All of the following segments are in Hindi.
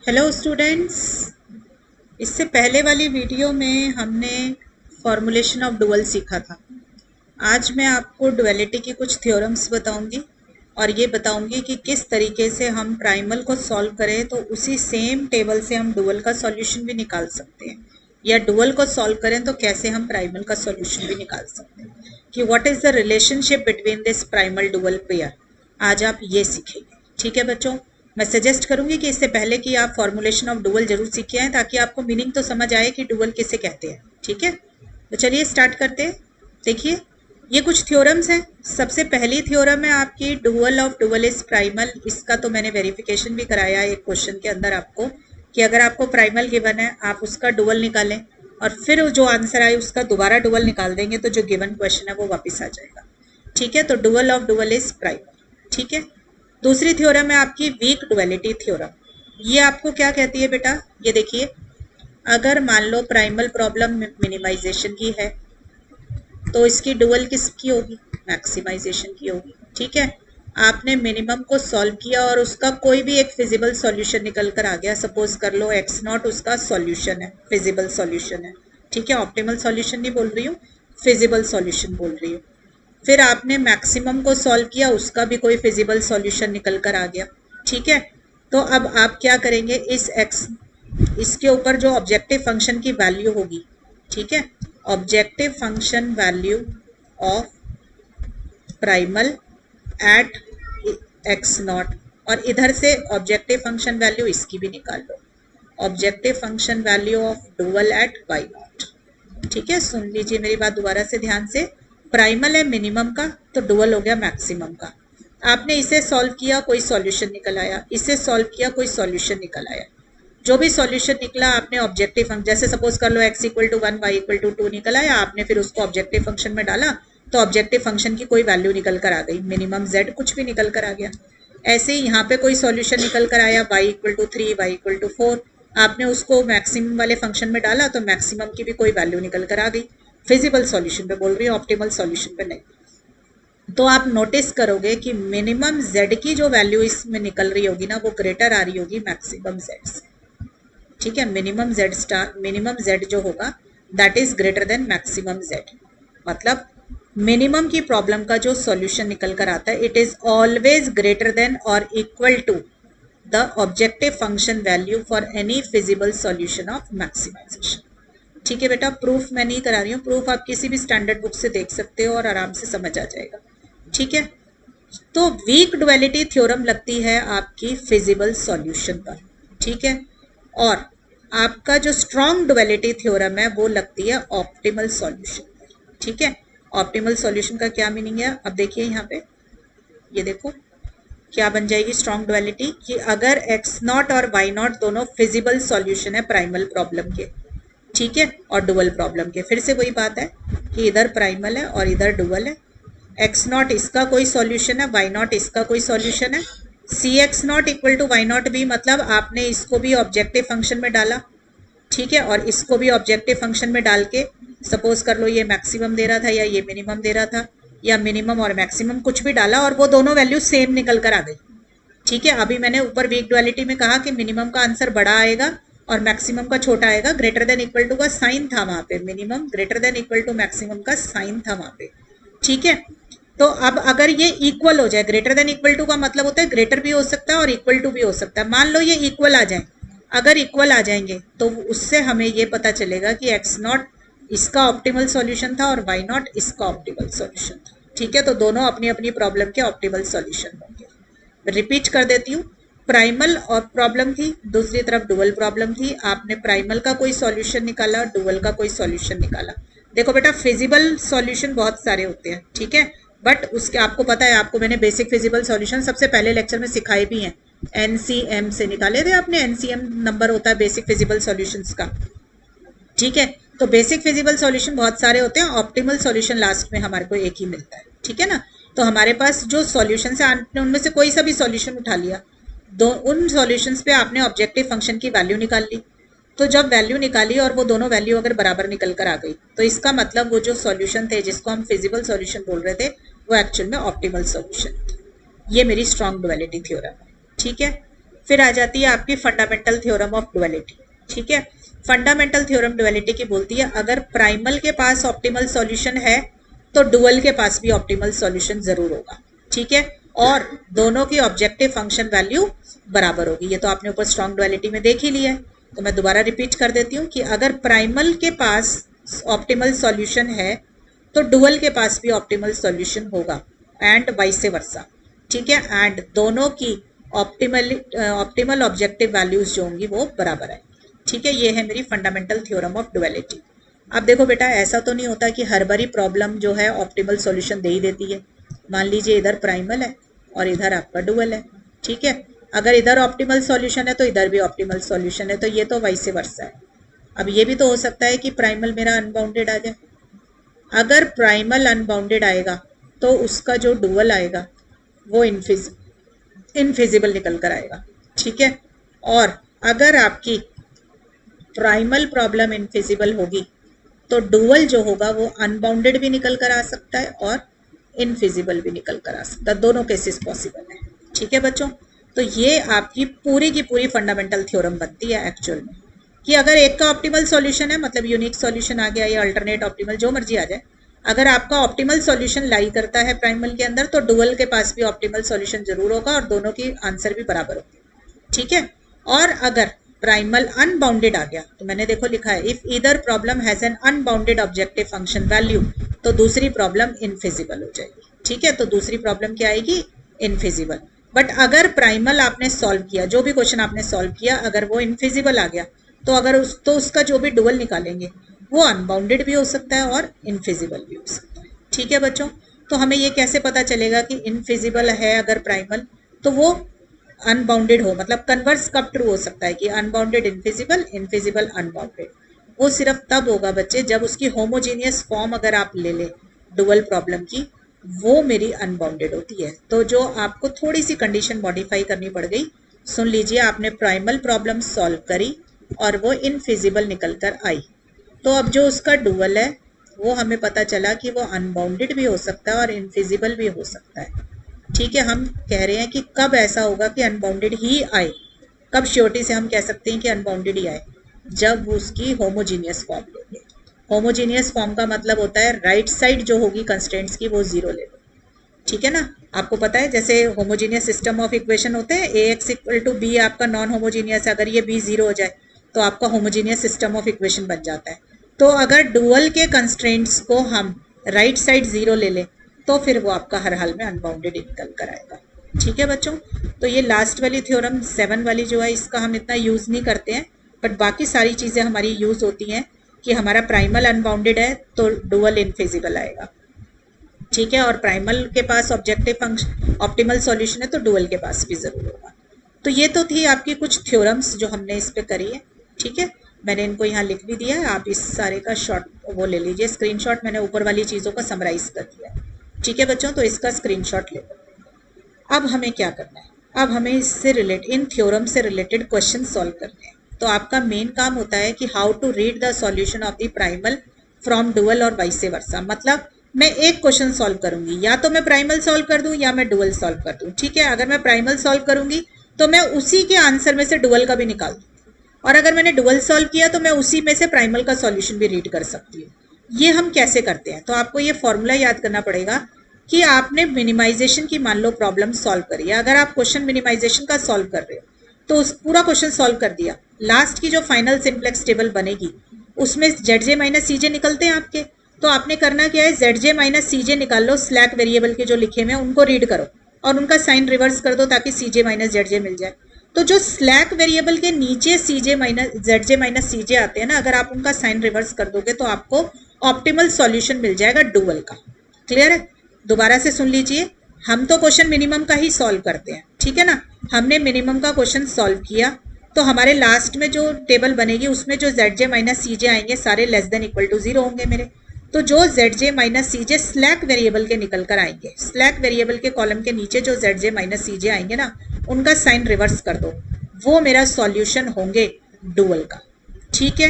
Hello students. इससे पहले वाली वीडियो में हमने फॉर्मूलेशन ऑफ डुअल सीखा था। आज मैं आपको डुअलिटी की कुछ थ्योरम्स बताऊंगी और ये बताऊंगी कि किस तरीके से हम प्राइमल को सॉल्व करें तो उसी सेम टेबल से हम डुअल का सॉल्यूशन भी निकाल सकते हैं, या डुअल को सॉल्व करें तो कैसे हम प्राइमल का सॉल्यूशन भी निकाल सकते हैं, कि what is the relationship between this primal dual pair. आज आप ये सीखेंगे। ठीक है बच्चों, मैं सजेस्ट करूंगी कि इससे पहले कि आप फॉर्मूलेशन ऑफ डुअल जरूर सीखे आए ताकि आपको मीनिंग तो समझ आए कि डुअल किसे कहते हैं। ठीक है, तो चलिए स्टार्ट करते हैं। देखिए, ये कुछ थ्योरम्स हैं। सबसे पहली थ्योरम है आपकी dual of dual is primal. इसका तो मैंने वेरिफिकेशन भी कराया है एक क्वेश्चन के अंदर आपको, कि अगर आपको प्राइमल गिवन है आप उसका डुअल निकालें और फिर जो आंसर आए उसका दोबारा डुअल निकाल देंगे तो जो गिवन क्वेश्चन है वो वापस आ जाएगा। ठीक है, तो dual of dual is primal. ठीक है, दूसरी थ्योरम है आपकी वीक डुअलिटी थ्योरम। ये आपको क्या कहती है बेटा, ये देखिए, अगर मान लो प्राइमल प्रॉब्लम मिनिमाइजेशन की है तो इसकी डुअल किसकी होगी, मैक्सिमाइजेशन की होगी। ठीक है, आपने मिनिमम को सॉल्व किया और उसका कोई भी एक फिजिबल सॉल्यूशन निकल कर आ गया। सपोज कर लो x नॉट उसका सॉल्यूशन है, फिजिबल सॉल्यूशन है। ठीक है, ऑप्टिमल सॉल्यूशन नहीं बोल रही हूँ, फिजिबल सॉल्यूशन बोल रही हूँ। फिर आपने मैक्सिमम को सॉल्व किया, उसका भी कोई फिजिबल सॉल्यूशन निकल कर आ गया। ठीक है, तो अब आप क्या करेंगे, इस x, इसके ऊपर जो ऑब्जेक्टिव फंक्शन की वैल्यू होगी, ठीक है, objective function value of primal at x naught, और इधर से ऑब्जेक्टिव फंक्शन वैल्यू इसकी भी निकाल लो, objective function value of dual at y naught. ठीक है, सुन लीजिए मेरी बात दोबारा से ध्यान से। प्राइमल है मिनिमम का तो डुअल हो गया मैक्सिमम का। आपने इसे सॉल्व किया, कोई सॉल्यूशन निकल आया, इसे सॉल्व किया, कोई सॉल्यूशन निकल आया। जो भी सॉल्यूशन निकला आपने ऑब्जेक्टिव फंक्शन, जैसे सपोज कर लो x equal to 1 y equal to 2 निकल आया, आपने फिर उसको ऑब्जेक्टिव फंक्शन में डाला तो ऑब्जेक्टिव फंक्शन की कोई वैल्यू निकल कर आ गई, मिनिमम z कुछ भी निकल कर आ गया। ऐसे ही यहाँ पे कोई सॉल्यूशन निकल कर आया y equal to 3 y equal to 4, आपने उसको मैक्सिमम वाले फंक्शन में डाला तो मैक्सिमम की भी कोई वैल्यू निकल कर आ गई। फिजिबल सॉल्यूशन पे बोल रही हूँ, ऑप्टिमल सॉल्यूशन पे नहीं। तो आप नोटिस करोगे कि मिनिमम z की जो वैल्यू इसमें निकल रही होगी ना, वो ग्रेटर आ रही होगी मैक्सिमम z से। ठीक है, minimum z star, minimum z जो होगा that is greater than maximum z। मतलब मिनिमम की प्रॉब्लम का जो सॉल्यूशन निकल कर आता है, it is always greater than और equal to the objective function value for any feasible solution of maximization. ठीक है बेटा, प्रूफ मैं नहीं करा रही हूँ, प्रूफ आप किसी भी स्टैंडर्ड बुक से देख सकते हो और आराम से समझ आ जाएगा। ठीक है, तो वीक डुअलिटी थ्योरम लगती है आपकी फिजिबल सॉल्यूशन पर। ठीक है, और आपका जो स्ट्रॉन्ग डुअलिटी थ्योरम है वो लगती है ऑप्टिमल सॉल्यूशन पर। ठीक है, ऑप्टिमल सॉल्यूशन का क्या मीनिंग है, अब देखिए यहाँ पे, ये देखो क्या बन जाएगी स्ट्रॉन्ग डुअलिटी, कि अगर x नॉट और y नॉट दोनों फिजिबल सॉल्यूशन है प्राइमल प्रॉब्लम के, ठीक है, और डुअल प्रॉब्लम के, फिर से वही बात है कि इधर प्राइमल है और इधर डुअल है। x नॉट इसका कोई सॉल्यूशन है, y नॉट इसका कोई सॉल्यूशन है, c x naught equal to y naught भी, मतलब आपने इसको भी ऑब्जेक्टिव फंक्शन में डाला, ठीक है, और इसको भी ऑब्जेक्टिव फंक्शन में डाल के, सपोज कर लो ये मैक्सिमम दे रहा था या ये मिनिमम दे रहा था, या मिनिमम और मैक्सिमम कुछ भी डाला और वो दोनों वैल्यू सेम निकल कर आ गई। ठीक है, अभी मैंने ऊपर वीक डुअलिटी में कहा कि मिनिमम का आंसर बड़ा आएगा और मैक्सिमम का छोटा आएगा, ग्रेटर देन इक्वल टू का साइन था वहां पे, minimum greater than equal to maximum का साइन था वहां पे। ठीक है, तो अब अगर ये इक्वल हो जाए, ग्रेटर देन इक्वल टू का मतलब होता है ग्रेटर भी हो सकता है और इक्वल टू भी हो सकता है। मान लो ये इक्वल आ जाए, अगर इक्वल आ जाएंगे तो उससे हमें ये पता चलेगा कि एक्स नॉट इसका ऑप्टिमल सॉल्यूशन था और वाई नॉट इसका ऑप्टिमल सॉल्यूशन था। ठीक है, तो दोनों अपनी अपनी प्रॉब्लम के ऑप्टिमल सॉल्यूशन होंगे। रिपीट कर देती हूँ, प्राइमल और प्रॉब्लम थी, दूसरी तरफ डुअल प्रॉब्लम थी। आपने प्राइमल का कोई सॉल्यूशन निकाला, डुअल का कोई सॉल्यूशन निकाला। देखो बेटा, फिजिबल सॉल्यूशन बहुत सारे होते हैं, ठीक है, बट उसके आपको पता है, आपको मैंने बेसिक फिजिबल सॉल्यूशन सबसे पहले लेक्चर में सिखाए भी हैं, एनसीएम से निकाले थे आपने, एनसीएम नंबर होता है बेसिक फिजिबल सॉल्यूशंस का। ठीक है, तो बेसिक फिजिबल सॉल्यूशन बहुत सारे होते हैं, ऑप्टिमल सॉल्यूशन लास्ट में हमारे को एक ही मिलता है। ठीक है ना, तो हमारे पास जो सॉल्यूशन है आपने उनमें से कोई सा भी सॉल्यूशन उठा लिया, दो उन सॉल्यूशंस पे आपने ऑब्जेक्टिव फंक्शन की वैल्यू निकाल ली, तो जब वैल्यू निकाली और वो दोनों वैल्यू अगर बराबर निकल कर आ गई तो इसका मतलब वो जो सॉल्यूशन थे जिसको हम फिजिबल सॉल्यूशन बोल रहे थे वो एक्चुअल में ऑप्टिमल सॉल्यूशन थे। ये मेरी स्ट्रॉन्ग डुअलिटी थ्योरम है। ठीक है, फिर आ जाती है आपकी फंडामेंटल थ्योरम ऑफ डुअलिटी। ठीक है, फंडामेंटल थ्योरम डुअलिटी की बोलती है अगर प्राइमल के पास ऑप्टिमल सॉल्यूशन है तो डुअल के पास भी ऑप्टिमल सॉल्यूशन जरूर होगा। ठीक है, और दोनों की ऑब्जेक्टिव फंक्शन वैल्यू बराबर होगी। ये तो आपने ऊपर स्ट्रॉन्ग डुअलिटी में देख ही लिया है, तो मैं दोबारा रिपीट कर देती हूँ कि अगर प्राइमल के पास ऑप्टिमल सॉल्यूशन है तो डुअल के पास भी ऑप्टिमल सॉल्यूशन होगा एंड वाइस वर्सा। ठीक है, एंड दोनों की ऑप्टिमल ऑब्जेक्टिव वैल्यूज जो होंगी वो बराबर है। ठीक है, ये है मेरी फंडामेंटल थ्योरम ऑफ डुअलिटी। अब देखो बेटा, ऐसा तो नहीं होता कि हर बारी प्रॉब्लम जो है ऑप्टिमल सॉल्यूशन दे ही देती है। मान लीजिए इधर प्राइमल है और इधर आपका डुअल है। ठीक है, अगर इधर ऑप्टिमल सॉल्यूशन है तो इधर भी ऑप्टिमल सॉल्यूशन है, तो ये तो वाइस वर्सा है। अब ये भी तो हो सकता है कि प्राइमल मेरा अनबाउंडेड आ जाए। अगर प्राइमल अनबाउंडेड आएगा तो उसका जो डुअल आएगा वो इनफिजिबल निकल कर आएगा। ठीक है, और अगर आपकी प्राइमल प्रॉब्लम इनफिजिबल होगी तो डुअल जो होगा वो अनबाउंडेड भी निकल कर आ सकता है और इनफिजिबल भी निकल कर आ सकता है। दोनों केसेस पॉसिबल है। ठीक है बच्चों, तो ये आपकी पूरी की पूरी फंडामेंटल थ्योरम बनती है एक्चुअल में, कि अगर एक का ऑप्टिमल सॉल्यूशन है, मतलब यूनिक सॉल्यूशन आ गया या अल्टरनेट ऑप्टिमल, जो मर्जी आ जाए, अगर आपका ऑप्टिमल सॉल्यूशन लाई करता है प्राइमल के अंदर तो डुअल के पास भी ऑप्टिमल सॉल्यूशन जरूर होगा और दोनों की आंसर भी बराबर होगी। ठीक है, और अगर प्राइमल अनबाउंडेड आ गया तो मैंने देखो लिखा है if either problem has an unbounded objective function value, तो दूसरी प्रॉब्लम इनफिजिबल हो जाएगी। ठीक है, तो दूसरी प्रॉब्लम क्या आएगी? इनफिजिबल। बट अगर प्राइमल आपने सॉल्व किया, जो भी क्वेश्चन आपने सॉल्व किया, अगर वो इनफिजिबल आ गया तो अगर उसका जो भी डुअल निकालेंगे वो अनबाउंडेड भी हो सकता है और इनफिजिबल भी हो सकता है। ठीक है बच्चों, तो हमें ये कैसे पता चलेगा कि इनफिजिबल है अगर प्राइमल, तो वो अनबाउंडेड हो, मतलब कन्वर्स कब ट्रू हो सकता है कि अनबाउंडेड इनफिजिबल, इनफिजिबल अनबाउंडेड। वो सिर्फ तब होगा बच्चे जब उसकी होमोजीनियस फॉर्म अगर आप ले ले डुअल प्रॉब्लम की, वो मेरी अनबाउंडेड होती है। तो जो आपको थोड़ी सी कंडीशन मॉडिफाई करनी पड़ गई, सुन लीजिए, आपने प्राइमल प्रॉब्लम सॉल्व करी और वो इनफिजिबल निकल कर आई, तो अब जो उसका डुअल है वो हमें पता चला कि वो अनबाउंडेड भी हो सकता है और इनफिजिबल भी हो सकता है। ठीक है, हम कह रहे हैं कि कब ऐसा होगा कि अनबाउंडेड ही आए, कब श्योरिटी से हम कह सकते हैं कि अनबाउंडेड ही आए? जब उसकी होमोजीनियस फॉर्म लेंगे। होमोजीनियस फॉर्म का मतलब होता है राइट साइड जो होगी कंस्ट्रेंट्स की वो जीरो ले लो। ठीक है ना, आपको पता है जैसे होमोजीनियस सिस्टम ऑफ इक्वेशन होते हैं, ax इक्वल टू बी आपका नॉन होमोजीनियस है, अगर ये b जीरो हो जाए तो आपका होमोजीनियस सिस्टम ऑफ इक्वेशन बन जाता है। तो अगर डुअल के कंस्ट्रेंट्स को हम राइट साइड जीरो ले लें तो फिर वो आपका हर हाल में अनबाउंडेड निकल कर आएगा। ठीक है बच्चों, तो ये लास्ट वाली थ्योरम 7 वाली जो है इसका हम इतना यूज़ नहीं करते हैं, बट बाकी सारी चीज़ें हमारी यूज़ होती हैं कि हमारा प्राइमल अनबाउंडेड है तो डुअल इनफिजिबल आएगा। ठीक है, और प्राइमल के पास ऑब्जेक्टिव फंक्शन ऑप्टिमल सॉल्यूशन है तो डुअल के पास भी ज़रूर होगा। तो ये तो थी आपकी कुछ थ्योरम्स जो हमने इस पे करी है। ठीक है, मैंने इनको यहाँ लिख भी दिया है, आप इस सारे का शॉर्ट वो ले लीजिए स्क्रीनशॉट, मैंने ऊपर वाली चीज़ों का समराइज कर दिया है। ठीक है बच्चों, तो इसका स्क्रीनशॉट ले लो। अब हमें क्या करना है? अब हमें इससे इन थ्योरम से रिलेटेड क्वेश्चन सॉल्व करने हैं। तो आपका मेन काम होता है कि how to read the solution of the primal from dual और वाइस वर्सा। मतलब मैं एक क्वेश्चन सॉल्व करूंगी, या तो मैं प्राइमल सॉल्व कर दूं या मैं डुअल सॉल्व कर दूं। ठीक है, अगर मैं प्राइमल सॉल्व करूंगी तो मैं उसी के आंसर में से डुअल का भी निकाल दूँ, और अगर मैंने डुअल सॉल्व किया तो मैं उसी में से प्राइमल का सॉल्यूशन भी रीड कर सकती हूँ। ये हम कैसे करते हैं? तो आपको ये फॉर्मूला याद करना पड़ेगा कि आपने मिनिमाइजेशन की मान लो प्रॉब्लम सॉल्व करी है। अगर आप क्वेश्चन मिनिमाइजेशन का सॉल्व कर रहे हो तो उस पूरा क्वेश्चन सॉल्व कर दिया, लास्ट की जो फाइनल सिंप्लेक्स टेबल बनेगी उसमें ZJ माइनस CJ निकलते हैं आपके, तो आपने करना क्या है, ZJ माइनस CJ निकाल लो, स्लैक वेरिएबल के जो लिखे हुए हैं उनको रीड करो और उनका साइन रिवर्स कर दो ताकि CJ माइनस ZJ मिल जाए। तो जो स्लैक वेरिएबल के नीचे ZJ माइनस CJ आते हैं ना, अगर आप उनका साइन रिवर्स कर दोगे तो आपको ऑप्टिमल सॉल्यूशन मिल जाएगा डुअल का। क्लियर है? दोबारा से सुन लीजिए, हम तो क्वेश्चन मिनिमम का ही सॉल्व करते हैं। ठीक है ना, हमने मिनिमम का क्वेश्चन सॉल्व किया तो हमारे लास्ट में जो टेबल बनेगी उसमें जो ZJ माइनस CJ आएंगे सारे लेस देन इक्वल टू 0 होंगे मेरे। तो जो ZJ minus CJ slack variable के निकल कर आएंगे, स्लैक वेरिएबल के कॉलम के नीचे जो ZJ माइनस CJ आएंगे ना, उनका साइन रिवर्स कर दो, वो मेरा सॉल्यूशन होंगे डुअल का। ठीक है,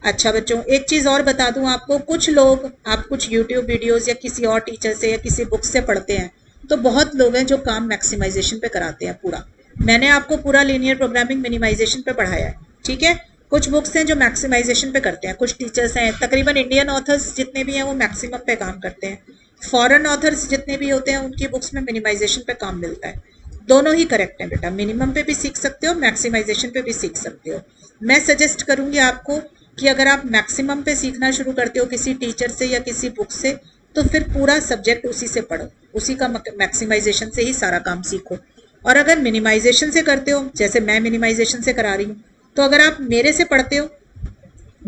अच्छा बच्चों, एक चीज़ और बता दूं आपको, कुछ लोग, आप कुछ यूट्यूब वीडियोस या किसी और टीचर से या किसी बुक से पढ़ते हैं, तो बहुत लोग हैं जो काम मैक्सिमाइजेशन पे कराते हैं पूरा, मैंने आपको पूरा लीनियर प्रोग्रामिंग मिनिमाइजेशन पे पढ़ाया है, ठीक है। कुछ बुक्स हैं जो मैक्सिमाइजेशन पे करते हैं, कुछ टीचर्स हैं, तकरीबन इंडियन ऑथर्स जितने भी हैं वो मैक्सिमम पे काम करते हैं, फॉरेन ऑथर्स जितने भी होते हैं उनकी बुक्स में मिनिमाइजेशन पे काम मिलता है। दोनों ही करेक्ट है बेटा, मिनिमम पे भी सीख सकते हो, मैक्सिमाइजेशन पे भी सीख सकते हो। मैं सजेस्ट करूंगी आपको कि अगर आप मैक्सिमम पे सीखना शुरू करते हो किसी टीचर से या किसी बुक से, तो फिर पूरा सब्जेक्ट उसी से पढ़ो, उसी का मैक्सिमाइजेशन से ही सारा काम सीखो। और अगर मिनिमाइजेशन से करते हो, जैसे मैं मिनिमाइजेशन से करा रही हूँ, तो अगर आप मेरे से पढ़ते हो,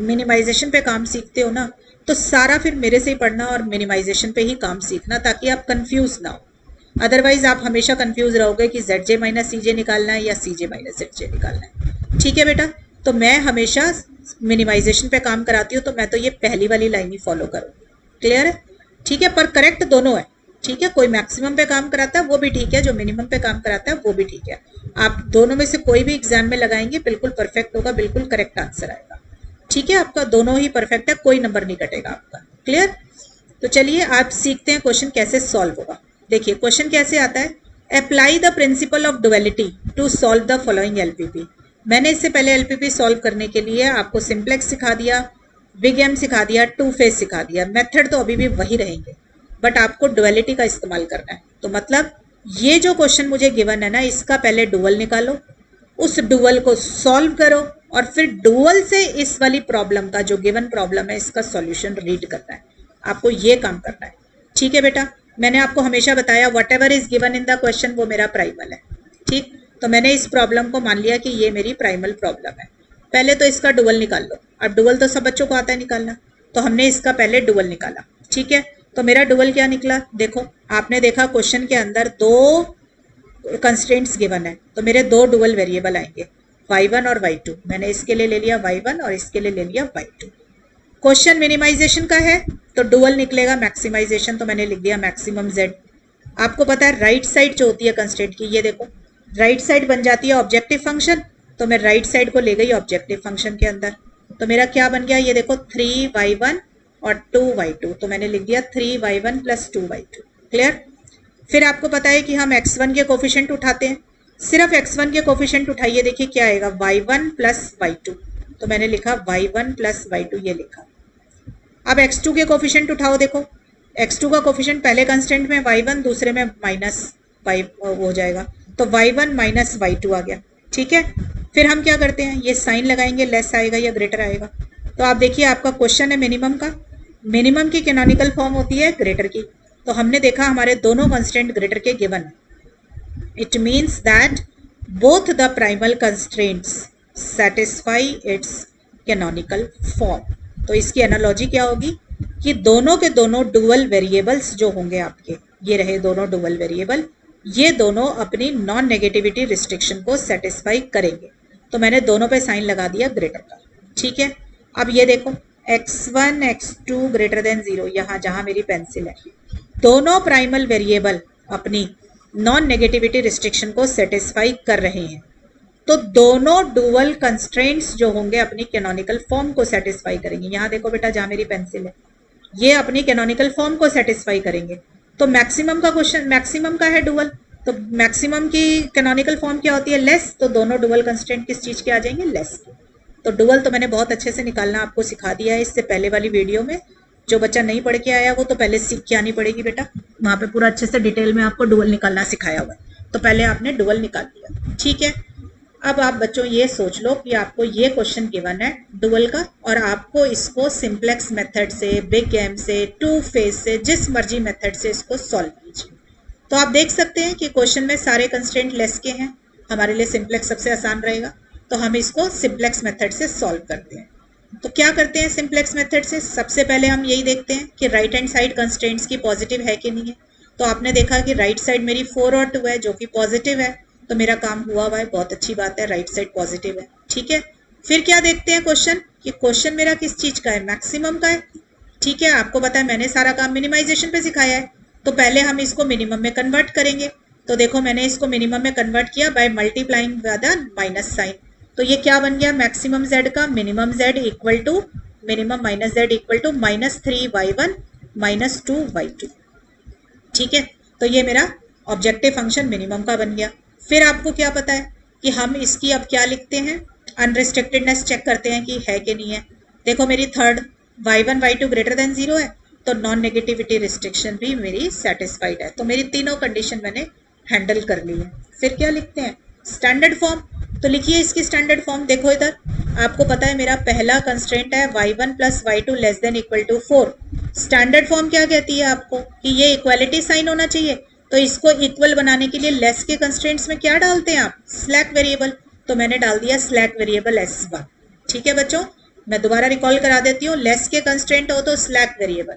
मिनिमाइजेशन पे काम सीखते हो ना, तो सारा फिर मेरे से ही पढ़ना और मिनिमाइजेशन पे ही काम सीखना, ताकि आप कंफ्यूज ना हो। अदरवाइज आप हमेशा कंफ्यूज रहोगे कि ZJ माइनस CJ निकालना है या CJ माइनस ZJ निकालना है, ठीक है बेटा। तो मैं हमेशा मिनिमाइजेशन पे काम कराती हूँ, तो मैं तो ये पहली वाली लाइन ही फॉलो करूँगी, क्लियर है, ठीक है। पर करेक्ट दोनों है, ठीक है। कोई मैक्सिमम पे काम कराता है वो भी ठीक है, जो मिनिमम पे काम कराता है वो भी ठीक है। आप दोनों में से कोई भी एग्जाम में लगाएंगे बिल्कुल परफेक्ट होगा, बिल्कुल करेक्ट आंसर आएगा, ठीक है। आपका दोनों ही परफेक्ट है, कोई नंबर नहीं कटेगा आपका, क्लियर। तो चलिए आप सीखते हैं क्वेश्चन कैसे सॉल्व होगा। देखिए क्वेश्चन कैसे आता है, apply the principle of duality to solve the following LPP। मैंने इससे पहले LPP सॉल्व करने के लिए आपको सिंप्लेक्स सिखा दिया, बिग एम सिखा दिया, टू फेज सिखा दिया, मेथड तो अभी भी वही रहेंगे, बट आपको डुअलिटी का इस्तेमाल करना है। तो मतलब ये जो क्वेश्चन मुझे गिवन है ना, इसका पहले डुअल निकालो, उस डुअल को सॉल्व करो, और फिर डुअल से इस वाली प्रॉब्लम का, जो गिवन प्रॉब्लम है, इसका सॉल्यूशन रीड करना है। आपको ये काम करना है, ठीक है बेटा। मैंने आपको हमेशा बताया what ever is given in the question वो मेरा प्राइमल है, ठीक। तो मैंने इस प्रॉब्लम को मान लिया कि ये मेरी प्राइमल प्रॉब्लम है। पहले तो इसका डुअल निकाल लो। अब डुअल तो सब बच्चों को आता है निकालना, तो हमने इसका पहले डुअल निकाला, ठीक है। तो मेरा डुअल क्या निकला, देखो आपने देखा क्वेश्चन के अंदर दो कंस्ट्रेंट्स गिवन है, तो मेरे दो डुअल वेरिएबल आएंगे, y1 और y2। मैंने इसके लिए ले लिया y1 और इसके लिए ले लिया y2। क्वेश्चन मिनिमाइजेशन का है तो डुअल निकलेगा मैक्सिमाइजेशन, तो मैंने लिख दिया मैक्सिमम z। आपको पता है राइट साइड जो होती है कंस्ट्रेंट की, ये देखो राइट साइड बन जाती है ऑब्जेक्टिव फंक्शन, तो मैं राइट साइड को ले गई ऑब्जेक्टिव फंक्शन के अंदर। तो मेरा क्या बन गया, ये देखो 3y1 और 2y2, तो मैंने लिख दिया 3y1 प्लस 2y2, क्लियर। फिर आपको पता है कि हम x1 के कोफिशिएंट उठाते हैं, सिर्फ x1 के कोफिशिएंट उठाइए, देखिए क्या आएगा, y1 प्लस y2, तो मैंने लिखा y1 प्लस y2, ये लिखा। अब x2 के कोफिशिएंट उठाओ, देखो x2 का कोफिशिएंट पहले कंस्टेंट में y1, दूसरे में माइनस y हो जाएगा, तो y1 माइनस y2 आ गया, ठीक है। फिर हम क्या करते हैं, ये साइन लगाएंगे, लेस आएगा या ग्रेटर आएगा। तो आप देखिए आपका क्वेश्चन है मिनिमम का, मिनिमम की कैनोनिकल फॉर्म होती है ग्रेटर की, तो हमने देखा हमारे दोनों कंस्ट्रेंट ग्रेटर के गिवन है। It means that both the primal constraints satisfy it's canonical form. तो इसकी एनालॉजी क्या होगी कि दोनों के दोनों डुअल वेरिएबल्स जो होंगे आपके, ये रहे दोनों डुअल वेरिएबल, ये दोनों अपनी नॉन नेगेटिविटी रिस्ट्रिक्शन को सेटिस्फाई करेंगे। तो मैंने दोनों पे साइन लगा दिया ग्रेटर का, ठीक है। अब ये देखो x1 x2 ग्रेटर देन 0, यहाँ जहाँ मेरी पेंसिल है, दोनों प्राइमल वेरिएबल अपनी नॉन नेगेटिविटी रिस्ट्रिक्शन को सेटिस्फाई कर रहे हैं, तो दोनों डुअल कंस्ट्रेंट्स जो होंगे अपनी कैनोनिकल फॉर्म को सेटिस्फाई करेंगे। यहाँ देखो बेटा जहाँ मेरी पेंसिल है, ये अपनी कैनोनिकल फॉर्म को सेटिस्फाई करेंगे। तो मैक्सिमम का क्वेश्चन, मैक्सिमम का है डुअल, तो मैक्सिमम की कैनोनिकल फॉर्म क्या होती है, लेस, तो दोनों डुअल कंस्ट्रेंट किस चीज के आ जाएंगे, लेस के। तो डुअल तो मैंने बहुत अच्छे से निकालना आपको सिखा दिया है इससे पहले वाली वीडियो में। जो बच्चा नहीं पढ़ के आया वो तो पहले सीख के आनी पड़ेगी बेटा, वहां पे पूरा अच्छे से डिटेल में आपको डुअल निकालना सिखाया हुआ है, तो पहले आपने डुअल निकाल दिया, ठीक है। अब आप बच्चों ये सोच लो कि आपको ये क्वेश्चन गिवन है डुअल का, और आपको इसको सिंप्लेक्स मेथड से, बिग एम से, टू फेज से, जिस मर्जी मेथड से इसको सॉल्व कीजिए। तो आप देख सकते हैं कि क्वेश्चन में सारे कंस्ट्रेंट लेस के हैं, हमारे लिए सिंप्लेक्स सबसे आसान रहेगा, तो हम इसको सिंप्लेक्स मेथड से सॉल्व करते हैं। तो क्या करते हैं सिंप्लेक्स मेथड से, सबसे पहले हम यही देखते हैं कि राइट हैंड साइड कंस्ट्रेंट्स की पॉजिटिव है कि नहीं है। तो आपने देखा कि राइट साइड मेरी 4 और 2 है जो कि पॉजिटिव है, तो मेरा काम हुआ हुआ है, बहुत अच्छी बात है, राइट साइड पॉजिटिव है, ठीक है। फिर क्या देखते हैं क्वेश्चन, कि क्वेश्चन मेरा किस चीज का है, मैक्सिमम का है, ठीक है। आपको पता है मैंने सारा काम मिनिमाइजेशन पे सिखाया है, तो पहले हम इसको मिनिमम में कन्वर्ट करेंगे। तो देखो मैंने इसको मिनिमम में कन्वर्ट किया by multiplying by the minus sign, तो ये क्या बन गया, मैक्सिमम z का minimum z equal to minimum minus z equal to minus 3y1 minus 2y2, ठीक है। तो ये मेरा ऑब्जेक्टिव फंक्शन मिनिमम का बन गया। फिर आपको क्या पता है कि हम इसकी अब क्या लिखते हैं, अनरिस्ट्रिक्टेडनेस चेक करते हैं कि है कि नहीं है। देखो मेरी third y1 y2 greater than 0 है, तो नॉन नेगेटिविटी रिस्ट्रिक्शन भी मेरी सेटिस्फाइड है। तो मेरी तीनों कंडीशन मैंने हैंडल कर ली है। फिर क्या लिखते हैं, स्टैंडर्ड फॉर्म। तो लिखिए इसकी स्टैंडर्ड फॉर्म। देखो इधर आपको पता है मेरा पहला कंस्ट्रेंट है y1 plus y2 less than equal to 4। Standard form क्या कहती है आपको कि ये इक्वालिटी साइन होना चाहिए, तो इसको इक्वल बनाने के लिए लेस के कंस्ट्रेंट्स में क्या डालते हैं आप, स्लैक वेरिएबल। तो मैंने डाल दिया स्लैक वेरिएबल s1। ठीक है बच्चों, मैं दोबारा रिकॉल करा देती हूँ। लेस के कंस्ट्रेंट हो तो स्लैक वेरिएबल,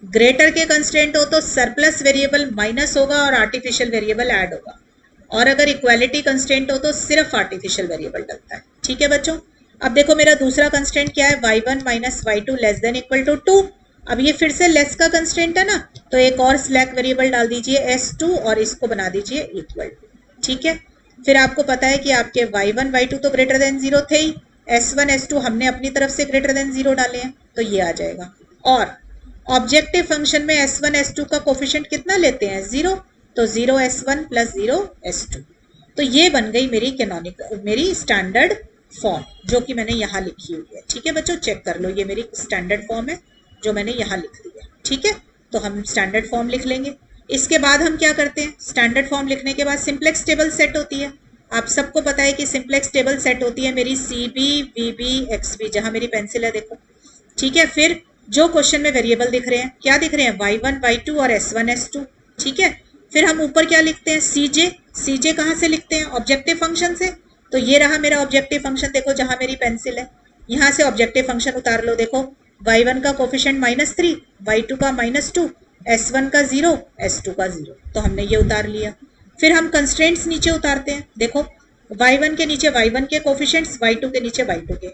ग्रेटर के कंस्ट्रेंट हो तो सरप्लस वेरिएबल माइनस होगा और आर्टिफिशियल वेरिएबल ऐड होगा, और अगर इक्वालिटी कंस्ट्रेंट हो तो सिर्फ आर्टिफिशियल वेरिएबल डलता है। ठीक है बच्चों, अब देखो मेरा दूसरा कंस्ट्रेंट क्या है, y1 minus y2 less than equal to 2। अब ये फिर से लेस का कंस्ट्रेंट है ना, तो एक और स्लैक वेरिएबल डाल दीजिए s2 और इसको बना दीजिए इक्वल। ठीक है, फिर आपको पता है कि आपके y1 y2 तो ग्रेटर देन 0 थे ही, s1 s2 हमने अपनी तरफ से ग्रेटर देन 0 डाले हैं, तो ये आ जाएगा। और ऑब्जेक्टिव फंक्शन में s1 s2 का कोफिशिएंट कितना लेते हैं, 0, तो 0 s1 प्लस 0 s2। तो ये बन गई मेरी कैनोनिकल, मेरी स्टैंडर्ड फॉर्म, जो कि मैंने यहाँ लिखी हुई है। ठीक है बच्चों, चेक कर लो, ये मेरी स्टैंडर्ड फॉर्म है जो मैंने यहाँ लिख दी है। ठीक है, तो हम स्टैंडर्ड फॉर्म लिख लेंगे। इसके बाद हम क्या करते हैं, स्टैंडर्ड फॉर्म लिखने के बाद सिंप्लेक्स टेबल सेट होती है। आप सबको पता है कि सिंप्लेक्स टेबल सेट होती है मेरी CB VB XB, जहाँ मेरी पेंसिल है देखो। ठीक है, फिर जो क्वेश्चन में वेरिएबल दिख रहे हैं, क्या दिख रहे हैं, y1 y2 और s1 s2। ठीक है, फिर हम ऊपर क्या लिखते हैं, CJ कहाँ से लिखते हैं, ऑब्जेक्टिव फंक्शन से। तो ये रहा मेरा ऑब्जेक्टिव फंक्शन, देखो जहां मेरी पेंसिल है, यहाँ से ऑब्जेक्टिव फंक्शन उतार लो। देखो y1 का कोफिशिएंट -3, y2 का -2, s1 का 0, s2 का 0, तो हमने ये उतार लिया। फिर हम कंस्ट्रेंट्स नीचे उतारते हैं। देखो y1 के नीचे y1 के कोफिशिएंट्स, y2 के नीचे y2 के।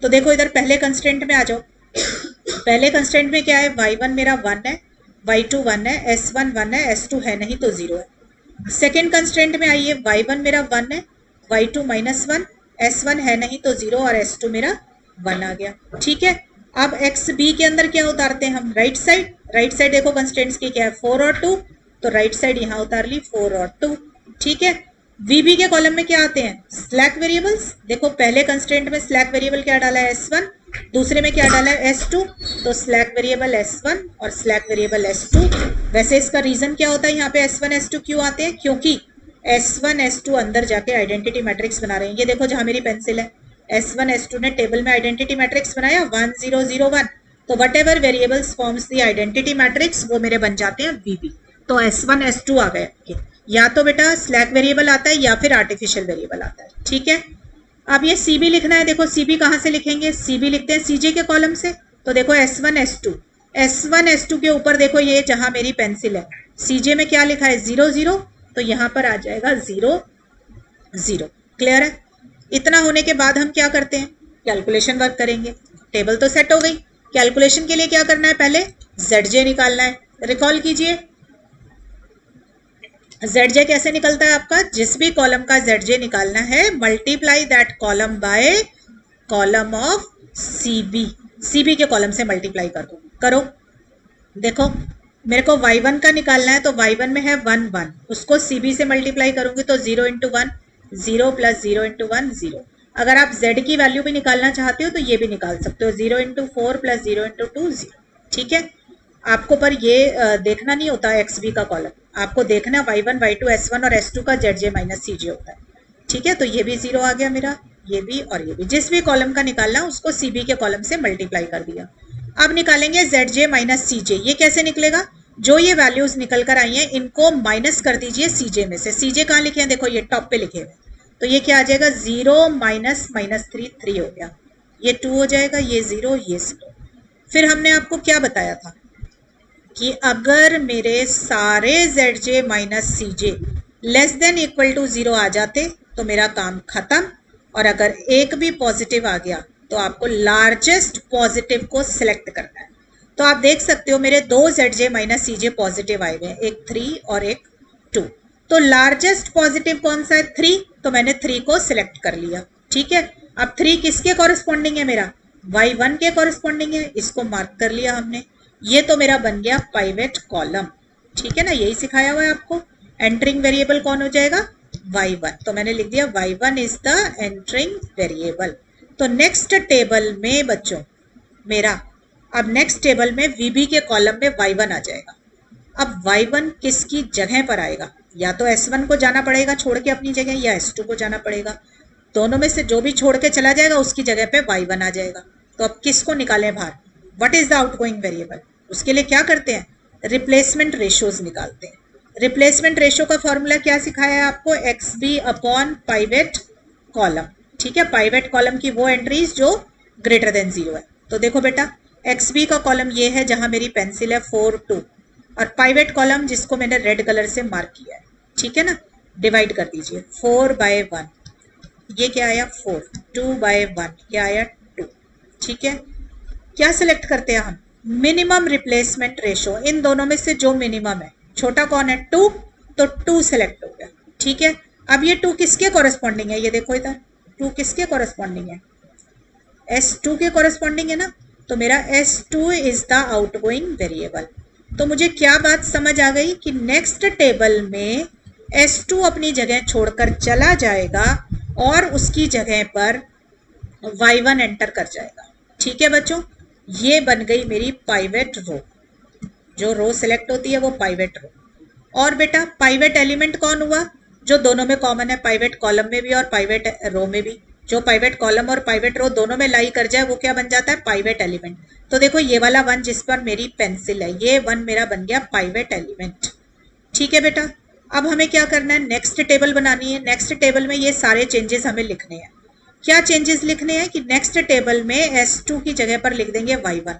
तो देखो इधर पहले कंस्ट्रेंट में आ जाओ। पहले कंस्ट्रेंट में क्या है, y1 मेरा 1 है, y2 1 है, s1 1 है, s2 है नहीं तो 0 है। सेकेंड कंस्ट्रेंट में आइए, y1 मेरा 1 है, y2 -1, s1 है नहीं तो 0 और s2 मेरा 1 आ गया। ठीक है, अब xb के अंदर क्या उतारते हैं हम, राइट साइड। राइट साइड देखो कंस्ट्रेंट्स की क्या है, 4 और 2, तो राइट साइड यहाँ उतार ली 4 और 2। ठीक है, VB के कॉलम में क्या आते हैं, स्लैक वेरिएबल्स। देखो पहले कंस्ट्रेंट में स्लैक वेरिएबल क्या डाला है, s1, दूसरे में क्या डाला है, s2, तो स्लैक वेरिएबल s1 और स्लैक वेरिएबल s2। वैसे इसका रीजन क्या होता है, यहाँ पे s1 s2 क्यों आते हैं, क्योंकि s1 s2 अंदर जाके आइडेंटिटी मैट्रिक्स बना रहे हैं। ये देखो जहां मेरी पेंसिल है, s1 s2 ने टेबल में आइडेंटिटी मैट्रिक्स बनाया 1 0 0 1, तो what ever variables forms the identity matrix वो मेरे बन जाते हैं VB। तो s1 s2 आ गए, या तो बेटा स्लैक वेरिएबल आता है या फिर आर्टिफिशियल वेरिएबल आता है। ठीक है, अब ये CB लिखना है। देखो CB कहाँ से लिखेंगे, CB लिखते हैं CJ के कॉलम से। तो देखो s1 s2 के ऊपर देखो ये जहां मेरी पेंसिल है, CJ में क्या लिखा है, 0 0, तो यहाँ पर आ जाएगा 0 0। क्लियर है। इतना होने के बाद हम क्या करते हैं, कैलकुलेशन वर्क करेंगे। टेबल तो सेट हो गई, कैलकुलेशन के लिए क्या करना है, पहले ZJ निकालना है। रिकॉल कीजिए, ZJ कैसे निकलता है आपका, जिस भी कॉलम का ZJ निकालना है, multiply that column by column of CB के कॉलम से मल्टीप्लाई कर दो। करो, देखो मेरे को y1 का निकालना है, तो y1 में है 1 1, उसको CB से मल्टीप्लाई करूंगी तो 0 × 1 0 प्लस 0 × 1 0। अगर आप Z की वैल्यू भी निकालना चाहते हो तो ये भी निकाल सकते हो, 0 × 4 प्लस 0 × 2 0। ठीक है, आपको पर ये देखना नहीं होता XB का कॉलम, आपको देखना y1 y2 s1 और s2 का ZJ माइनस CJ होता है। ठीक है, तो ये भी 0 आ गया मेरा, ये भी और ये भी। जिस भी कॉलम का निकालना उसको CB के कॉलम से मल्टीप्लाई कर दिया। अब निकालेंगे ZJ माइनस CJ। ये कैसे निकलेगा, जो ये वैल्यूज निकल कर आई हैं इनको माइनस कर दीजिए CJ में से। CJ कहाँ लिखे हैं, देखो ये टॉप पे लिखे हुए, तो ये क्या आ जाएगा, 0 -3 3 हो गया, ये 2 हो जाएगा, ये 0 ये 0। फिर हमने आपको क्या बताया था कि अगर मेरे सारे ZJ minus CJ less than equal to 0 आ जाते तो मेरा काम खत्म, और अगर एक भी पॉजिटिव आ गया तो आपको लार्जेस्ट पॉजिटिव को सिलेक्ट करना है। तो आप देख सकते हो मेरे 2 ZJ माइनस CJ पॉजिटिव आए हुए हैं, एक 3 और एक 2। तो लार्जेस्ट पॉजिटिव कौन सा है, 3, तो मैंने 3 को सिलेक्ट कर लिया। ठीक है, अब 3 किसके कॉरेस्पॉन्डिंग है, मेरा y1 के कॉरेस्पॉन्डिंग है, इसको मार्क कर लिया हमने। ये तो मेरा बन गया पाइवेट कॉलम। ठीक है ना, यही सिखाया हुआ है आपको। एंटरिंग वेरिएबल कौन हो जाएगा, y1, तो मैंने लिख दिया y1 is the entering variable. तो नेक्स्ट टेबल में बच्चों मेरा, अब नेक्स्ट टेबल में VB के कॉलम में y1 आ जाएगा। अब y1 किसकी जगह पर आएगा? या तो S1 को जाना पड़ेगा छोड़ के अपनी जगह, या S2 को जाना पड़ेगा। दोनों में से जो भी छोड़ के चला जाएगा उसकी जगह पे y1 आ जाएगा। तो अब किसको निकालें बाहर? What is the outgoing variable? उसके लिए क्या करते हैं? रिप्लेसमेंट रेशियोज निकालते हैं। रिप्लेसमेंट रेशियो का फॉर्मूला क्या सिखाया है आपको? XB upon pivot column. ठीक है, पाइवेट कॉलम की वो एंट्रीज जो ग्रेटर देन 0 है। तो देखो बेटा, XB का कॉलम ये है जहां मेरी पेंसिल है 4 2, और पाइवेट कॉलम जिसको मैंने रेड कलर से मार्क किया है। ठीक है ना, डिवाइड कर दीजिए 4/1, ये क्या आया 4, 2/1 क्या आया 2। ठीक है, क्या सिलेक्ट करते हैं हम? मिनिमम रिप्लेसमेंट रेशो, इन दोनों में से जो मिनिमम है। छोटा कौन है? 2, तो 2 सिलेक्ट हो गया। ठीक है, अब ये 2 किसके कॉरेस्पॉन्डिंग है? ये देखो इधर, 2 किसके कॉरेस्पॉन्डिंग है? S2 के कॉरेस्पॉन्डिंग है ना। तो मेरा S2 is the outgoing variable. तो मुझे क्या बात समझ आ गई कि नेक्स्ट टेबल में S2 अपनी जगह छोड़कर चला जाएगा और उसकी जगह पर y1 एंटर कर जाएगा। ठीक है बच्चों, ये बन गई मेरी पाइवेट रो। जो रो सिलेक्ट होती है वो पाइवेट रो। और बेटा पाइवेट एलिमेंट कौन हुआ? जो दोनों में कॉमन है, पाइवेट कॉलम में भी और पाइवेट रो में भी। जो पाइवेट कॉलम और पाइवेट रो दोनों में लाई कर जाए वो क्या बन जाता है? Pivot element. तो देखो ये वाला 1 जिस पर मेरी पेंसिल है, ये 1 मेरा बन गया पाइवेट एलिमेंट। ठीक है बेटा, अब हमें क्या करना है? नेक्स्ट टेबल बनानी है। नेक्स्ट टेबल में ये सारे चेंजेस हमें लिखने हैं। क्या चेंजेस लिखने हैं? कि नेक्स्ट टेबल में S2 की जगह पर लिख देंगे y1।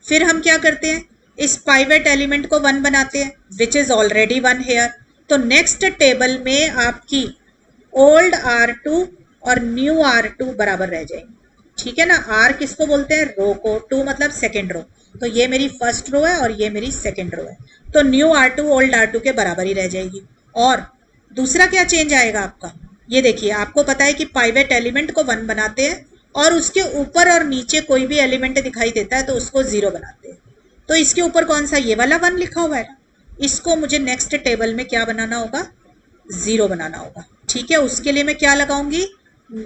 फिर हम क्या करते हैं? इस पाइवेट एलिमेंट को 1 बनाते हैं, विच इज ऑलरेडी 1 हेयर। तो नेक्स्ट टेबल में आपकी ओल्ड R2 और न्यू R2 बराबर रह जाएंगे। ठीक है ना, R किसको बोलते हैं? रो को, 2 मतलब सेकेंड रो। तो ये मेरी फर्स्ट रो है और ये मेरी सेकेंड रो है। तो न्यू R2 ओल्ड R2 के बराबर ही रह जाएगी। और दूसरा क्या चेंज आएगा आपका? ये देखिए, आपको पता है कि पाइवेट एलिमेंट को 1 बनाते हैं और उसके ऊपर और नीचे कोई भी एलिमेंट दिखाई देता है तो उसको 0 बनाते हैं। तो इसके ऊपर कौन सा? ये वाला 1 लिखा हुआ है। इसको मुझे नेक्स्ट टेबल में क्या बनाना होगा? 0 बनाना होगा। ठीक है, उसके लिए मैं क्या लगाऊंगी?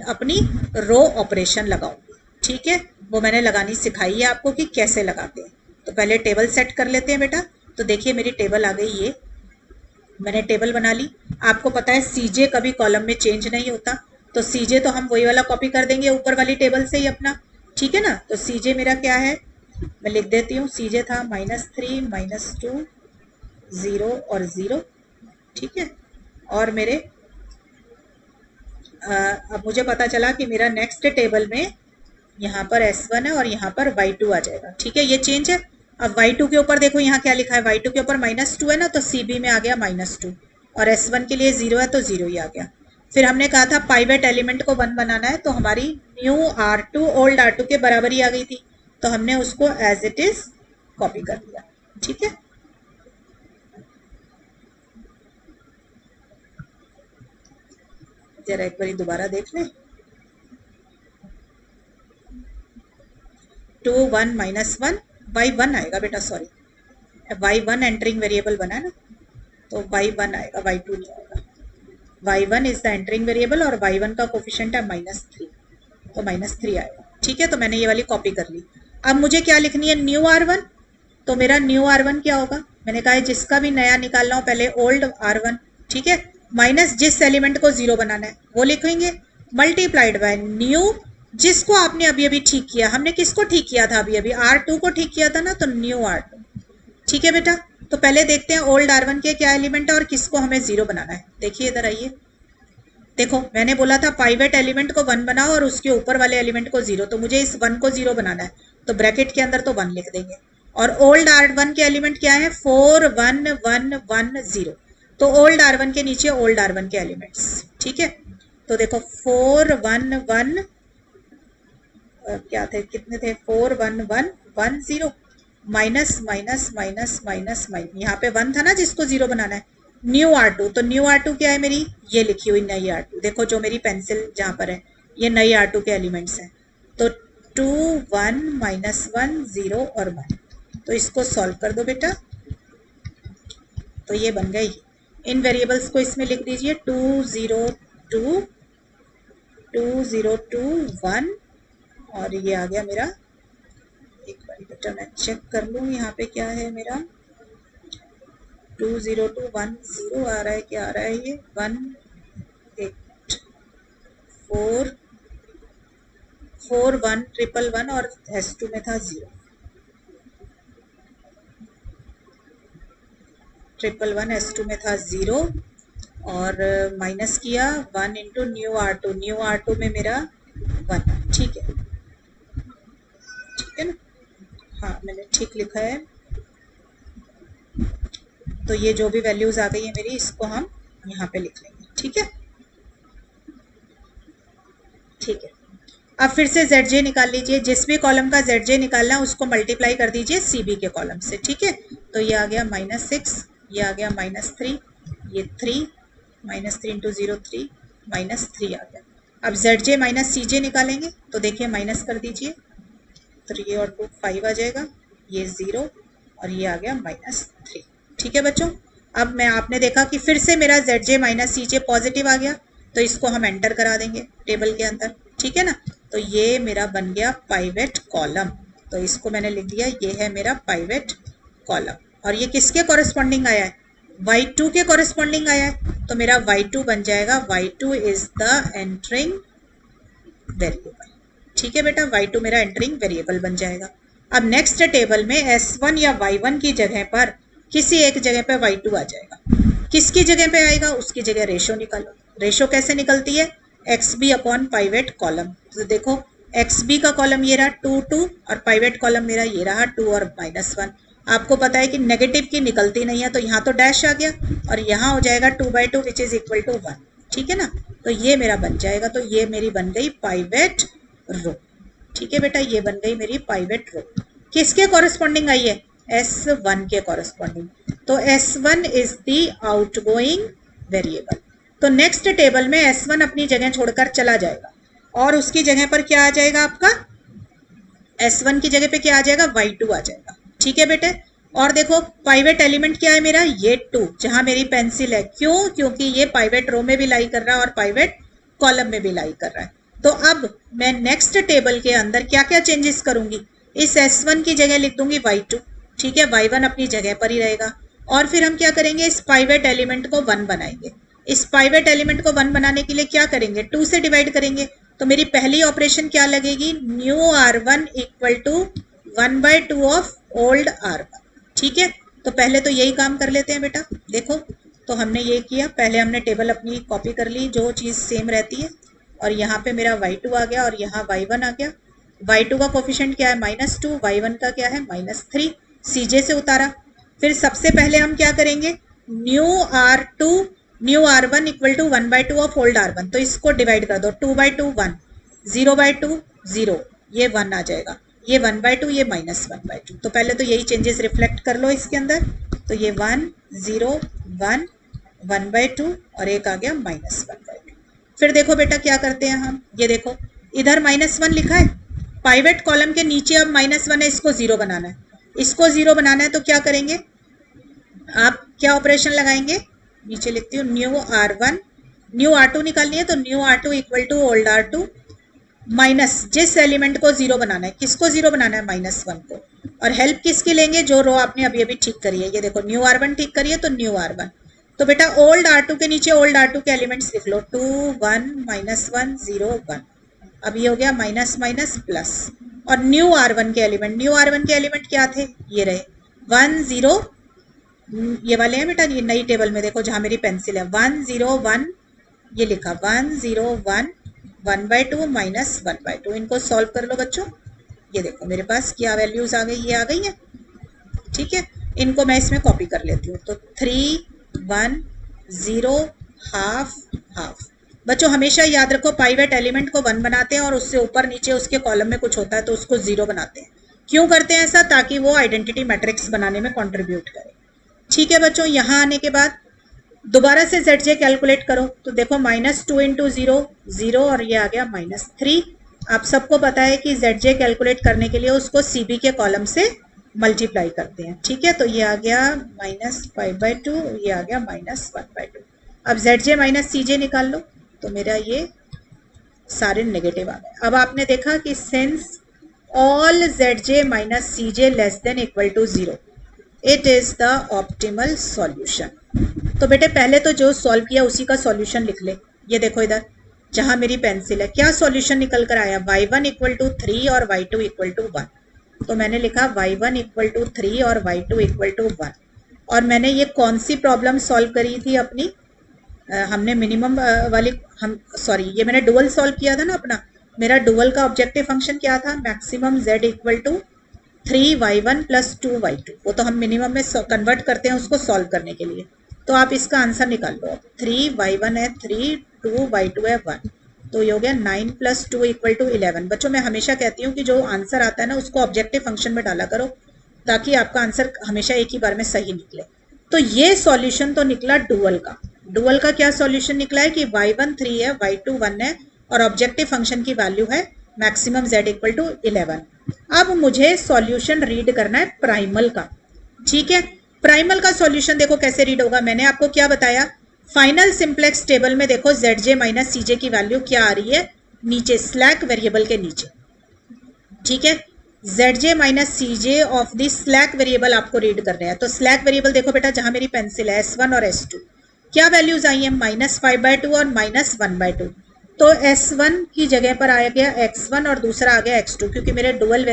अपनी रो ऑपरेशन लगाऊंगी। ठीक है, वो मैंने लगानी सिखाई है आपको कि कैसे लगाते हैं। तो पहले टेबल सेट कर लेते हैं बेटा। तो देखिए मेरी टेबल आ गई, ये मैंने टेबल बना ली। आपको पता है CJ कभी कॉलम में चेंज नहीं होता, तो CJ तो हम वही वाला कॉपी कर देंगे ऊपर वाली टेबल से ही अपना। ठीक है ना, तो CJ मेरा क्या है? मैं लिख देती हूँ, CJ था -3 -2 0 और 0। ठीक है, और मेरे अब मुझे पता चला कि मेरा नेक्स्ट टेबल में यहाँ पर S1 है और यहाँ पर y2 आ जाएगा। ठीक है, ये चेंज है। अब y2 के ऊपर देखो यहाँ क्या लिखा है? y2 के ऊपर -2 है ना, तो CB में आ गया -2, और S1 के लिए 0 है तो 0 ही आ गया। फिर हमने कहा था पाइवेट एलिमेंट को 1 बनाना है, तो हमारी न्यू R2 ओल्ड R2 के बराबर ही आ गई थी, तो हमने उसको एज इट इज कॉपी कर दिया। ठीक है, जरा एक बार दोबारा देख लें। 2 1 -1 y1 आएगा बेटा, सॉरी y1 एंटरिंग वेरिएबल बना है ना, तो y1 आएगा, y2 नहीं आएगा। y1 is the entering variable और y1 का कोफिशिएंट है -3, तो -3 आएगा। ठीक है, तो मैंने ये वाली कॉपी कर ली। अब मुझे क्या लिखनी है? New R1। तो मेरा न्यू R1 क्या होगा? मैंने कहा है जिसका भी नया निकालना हो पहले ओल्ड R1। ठीक है, माइनस जिस एलिमेंट को 0 बनाना है वो लिखेंगे, मल्टीप्लाइड बाय न्यू जिसको आपने अभी अभी ठीक किया। हमने किसको ठीक किया था? अभी अभी R2 को ठीक किया था ना, तो न्यू R2। ठीक है बेटा, तो पहले देखते हैं ओल्ड R1 के क्या एलिमेंट है और किसको हमें 0 बनाना है। देखिए इधर आइए, देखो मैंने बोला था पाइवेट एलिमेंट को 1 बनाओ और उसके ऊपर वाले एलिमेंट को 0, तो मुझे इस 1 को 0 बनाना है, तो ब्रैकेट के अंदर तो 1 लिख देंगे। और ओल्ड R1 के एलिमेंट क्या है? 4 1 1 1 0, तो ओल्ड R1 के नीचे ओल्ड R1 के एलिमेंट्स। ठीक है, तो देखो 4 1 1 क्या थे, कितने थे? 4 1 1 1 0 minus minus minus minus minus, यहाँ पे 1 था ना जिसको 0 बनाना है। न्यू R2, तो न्यू R2 क्या है मेरी? ये लिखी हुई नई R2। देखो जो मेरी पेंसिल जहाँ पर है ये नई R2 के एलिमेंट्स हैं। तो 2 1 -1 0 और 1, तो इसको सॉल्व कर दो बेटा। तो ये बन गई इन वेरिएबल्स को इसमें लिख दीजिए 202 2021 और ये आ गया मेरा, एक बार बेटा मैं चेक कर लूँ यहाँ पे क्या है मेरा, 20210 आ रहा है, क्या आ रहा है ये 1844111 और S2 में था 0, 111 S2 में था 0 और माइनस किया 1 इंटू न्यू R2 में मेरा 1, ठीक है ना, हाँ मैंने ठीक लिखा है। तो ये जो भी वैल्यूज आ गई है मेरी, इसको हम यहाँ पे लिख लेंगे, ठीक है। अब फिर से ZJ निकाल लीजिए, जिस भी कॉलम का ZJ निकालना है उसको मल्टीप्लाई कर दीजिए CB के कॉलम से, ठीक है। तो ये आ गया -6, ये आ गया -3, ये 3 -3 इंटू 0 3 -3 आ गया। अब ZJ माइनस CJ निकालेंगे तो देखिए माइनस कर दीजिए, 3 और 2 5 आ जाएगा, ये 0 और ये आ गया -3, ठीक है बच्चों। अब आपने देखा कि फिर से मेरा ZJ माइनस CJ पॉजिटिव आ गया, तो इसको हम एंटर करा देंगे टेबल के अंदर, ठीक है ना। तो ये मेरा बन गया पाइवेट कॉलम, तो इसको मैंने लिख दिया, ये है मेरा पाइवेट कॉलम। और ये किसके कॉरेस्पॉन्डिंग आया है, Y2 के कॉरेस्पॉन्डिंग आया है, तो मेरा Y2 बन जाएगा, Y2 is the entering variable, ठीक है बेटा, Y2 मेरा एंटरिंग वेरिएबल बन जाएगा। अब नेक्स्ट टेबल में S1 या Y1 की जगह पर किसी एक जगह पे Y2 आ जाएगा, किसकी जगह पे आएगा, उसकी जगह रेशो निकालो। रेशो कैसे निकलती है, XB अपॉन पाइवेट कॉलम। तो देखो XB का कॉलम ये रहा 2 2 और पाइवेट कॉलम मेरा ये रहा 2 और -1। आपको पता है कि नेगेटिव की निकलती नहीं है, तो यहाँ तो डैश आ गया और यहाँ हो जाएगा 2/2 विच इज इक्वल टू 1, ठीक है ना। तो ये मेरा बन जाएगा, तो ये मेरी बन गई पाइवेट रो, ठीक है बेटा, ये बन गई मेरी पाइवेट रो। किसके कॉरेस्पॉन्डिंग आई है, S1 के कॉरेस्पॉन्डिंग। तो S1 is the outgoing variable. तो नेक्स्ट टेबल में S1 अपनी जगह छोड़कर चला जाएगा और उसकी जगह पर क्या आ जाएगा, आपका S1 की जगह पे क्या आ जाएगा, Y2 आ जाएगा, ठीक है बेटे। और देखो पाइवेट एलिमेंट क्या है मेरा, ये 2, जहां मेरी पेंसिल है, क्यों, क्योंकि ये पाइवेट रो में भी लाई कर रहा है और पाइवेट कॉलम में भी लाई कर रहा है। तो अब मैं नेक्स्ट टेबल के अंदर क्या क्या चेंजेस करूंगी, इस S1 की जगह लिख दूंगी Y2, ठीक है, Y1 अपनी जगह पर ही रहेगा। और फिर हम क्या करेंगे, इस पाइवेट एलिमेंट को 1 बनाएंगे। इस पाइवेट एलिमेंट को 1 बनाने के लिए क्या करेंगे, 2 से डिवाइड करेंगे। तो मेरी पहली ऑपरेशन क्या लगेगी, new R1 equal to 1/2 of old R1, ठीक है। तो पहले तो यही काम कर लेते हैं बेटा। देखो तो हमने ये किया, पहले हमने टेबल अपनी कॉपी कर ली, जो चीज़ सेम रहती है, और यहाँ पे मेरा Y2 आ गया और यहाँ Y1 आ गया। Y2 का कोफिशिएंट क्या है, -2, Y1 का क्या है, -3, CJ से उतारा। फिर सबसे पहले हम क्या करेंगे, new R1 equal to 1/2 of old R1, तो इसको डिवाइड कर दो, 2/2 1, 0/2 0, ये 1 आ जाएगा, ये 1/2, ये -1/2। तो पहले तो यही चेंजेस रिफ्लेक्ट कर लो इसके अंदर। तो ये 1 0 1 1/2 और एक आ गया -1/2। फिर देखो बेटा क्या करते हैं हम, ये देखो इधर -1 लिखा है, पाइवेट कॉलम के नीचे अब -1 है, इसको 0 बनाना है। इसको 0 बनाना है तो क्या करेंगे, आप क्या ऑपरेशन लगाएंगे, नीचे लिखती हूँ, न्यू R2 निकालनी है, तो new R2 equal to old R2 minus जिस एलिमेंट को 0 बनाना है, किसको 0 बनाना है, -1 को। और हेल्प किसकी लेंगे, जो रो आपने अभी अभी ठीक करी है, ये देखो न्यू R1 ठीक करिए, तो न्यू R1। तो बेटा ओल्ड R2 के नीचे ओल्ड R2 के एलिमेंट्स लिख लो, 2 1 -1 0 1। अब ये हो गया माइनस माइनस प्लस। और न्यू R1 के एलिमेंट क्या थे, ये रहे 1 0, ये वाले हैं बेटा, ये नई टेबल में देखो जहां मेरी पेंसिल है, 1 0 1, ये लिखा 1 0 1 1/2 -1/2। इनको सॉल्व कर लो बच्चों, ये देखो मेरे पास क्या वैल्यूज आ गई, ये आ गई है, ठीक है। इनको मैं इसमें कॉपी कर लेती हूँ, तो 3 1 0 हाफ हाफ। बच्चों हमेशा याद रखो, पाइवेट एलिमेंट को 1 बनाते हैं और उससे ऊपर नीचे उसके कॉलम में कुछ होता है तो उसको 0 बनाते हैं। क्यों करते हैं ऐसा, ताकि वो आइडेंटिटी मैट्रिक्स बनाने में कंट्रीब्यूट करे, ठीक है बच्चों। यहाँ आने के बाद दोबारा से ZJ कैलकुलेट करो, तो देखो -2 इंटू 0 0 और ये आ गया -3। आप सबको पता है कि ZJ कैलकुलेट करने के लिए उसको CB के कॉलम से मल्टीप्लाई करते हैं, ठीक है। तो ये आ गया -5/2, ये आ गया -1/2। अब ZJ माइनस CJ निकाल लो, तो मेरा ये सारे नेगेटिव आ गए। अब आपने देखा कि since all ZJ minus CJ less than equal to 0 it is the optimal solution. तो बेटे पहले तो जो सॉल्व किया उसी का सॉल्यूशन लिख ले। ये देखो इधर जहां मेरी पेंसिल है, क्या सॉल्यूशन निकल कर आया, y1 इक्वल टू 3 और y2 इक्वल टू 1। तो मैंने लिखा y1 इक्वल टू 3 और y2 इक्वल टू 1। और मैंने ये कौन सी प्रॉब्लम सॉल्व करी थी अपनी, हमने मिनिमम वाली, ये मैंने डुअल सॉल्व किया था ना अपना। मेरा डुअल का ऑब्जेक्टिव फंक्शन क्या था, maximum z equal to 3y1 plus 2y2। वो तो हम मिनिमम में कन्वर्ट करते हैं उसको सॉल्व करने के लिए। तो आप इसका आंसर निकाल लो। 3y1 है 3, 2y2 है 1, तो ये हो गया 9 प्लस 2 इक्वल टू 11। बच्चों मैं हमेशा कहती हूँ कि जो आंसर आता है ना उसको ऑब्जेक्टिव फंक्शन में डाला करो, ताकि आपका आंसर हमेशा एक ही बार में सही निकले। तो ये सॉल्यूशन तो निकला डुअल का। डुअल का क्या सॉल्यूशन निकला है कि y1 3 है, y2 1 है, और ऑब्जेक्टिव फंक्शन की वैल्यू है मैक्सिमम z इक्वल टू 11। अब मुझे सॉल्यूशन रीड करना है प्राइमल का, ठीक है। प्राइमल का सॉल्यूशन देखो कैसे रीड होगा। मैंने आपको क्या बताया, फाइनल सिंप्लेक्स टेबल में देखो ZJ माइनस CJ की वैल्यू क्या आ रही है, नीचे स्लैक वेरिएबल के नीचे, ठीक है। ZJ minus CJ of the slack variable आपको रीड करने हैं। तो स्लैक वेरिएबल देखो बेटा जहां मेरी पेंसिल है, S1 और S2 क्या वैल्यूज आई है, -5/2 और -1/2। तो S1 की जगह पर आया गया X1 और दूसरा आ गया X2, क्योंकि मेरे डुअल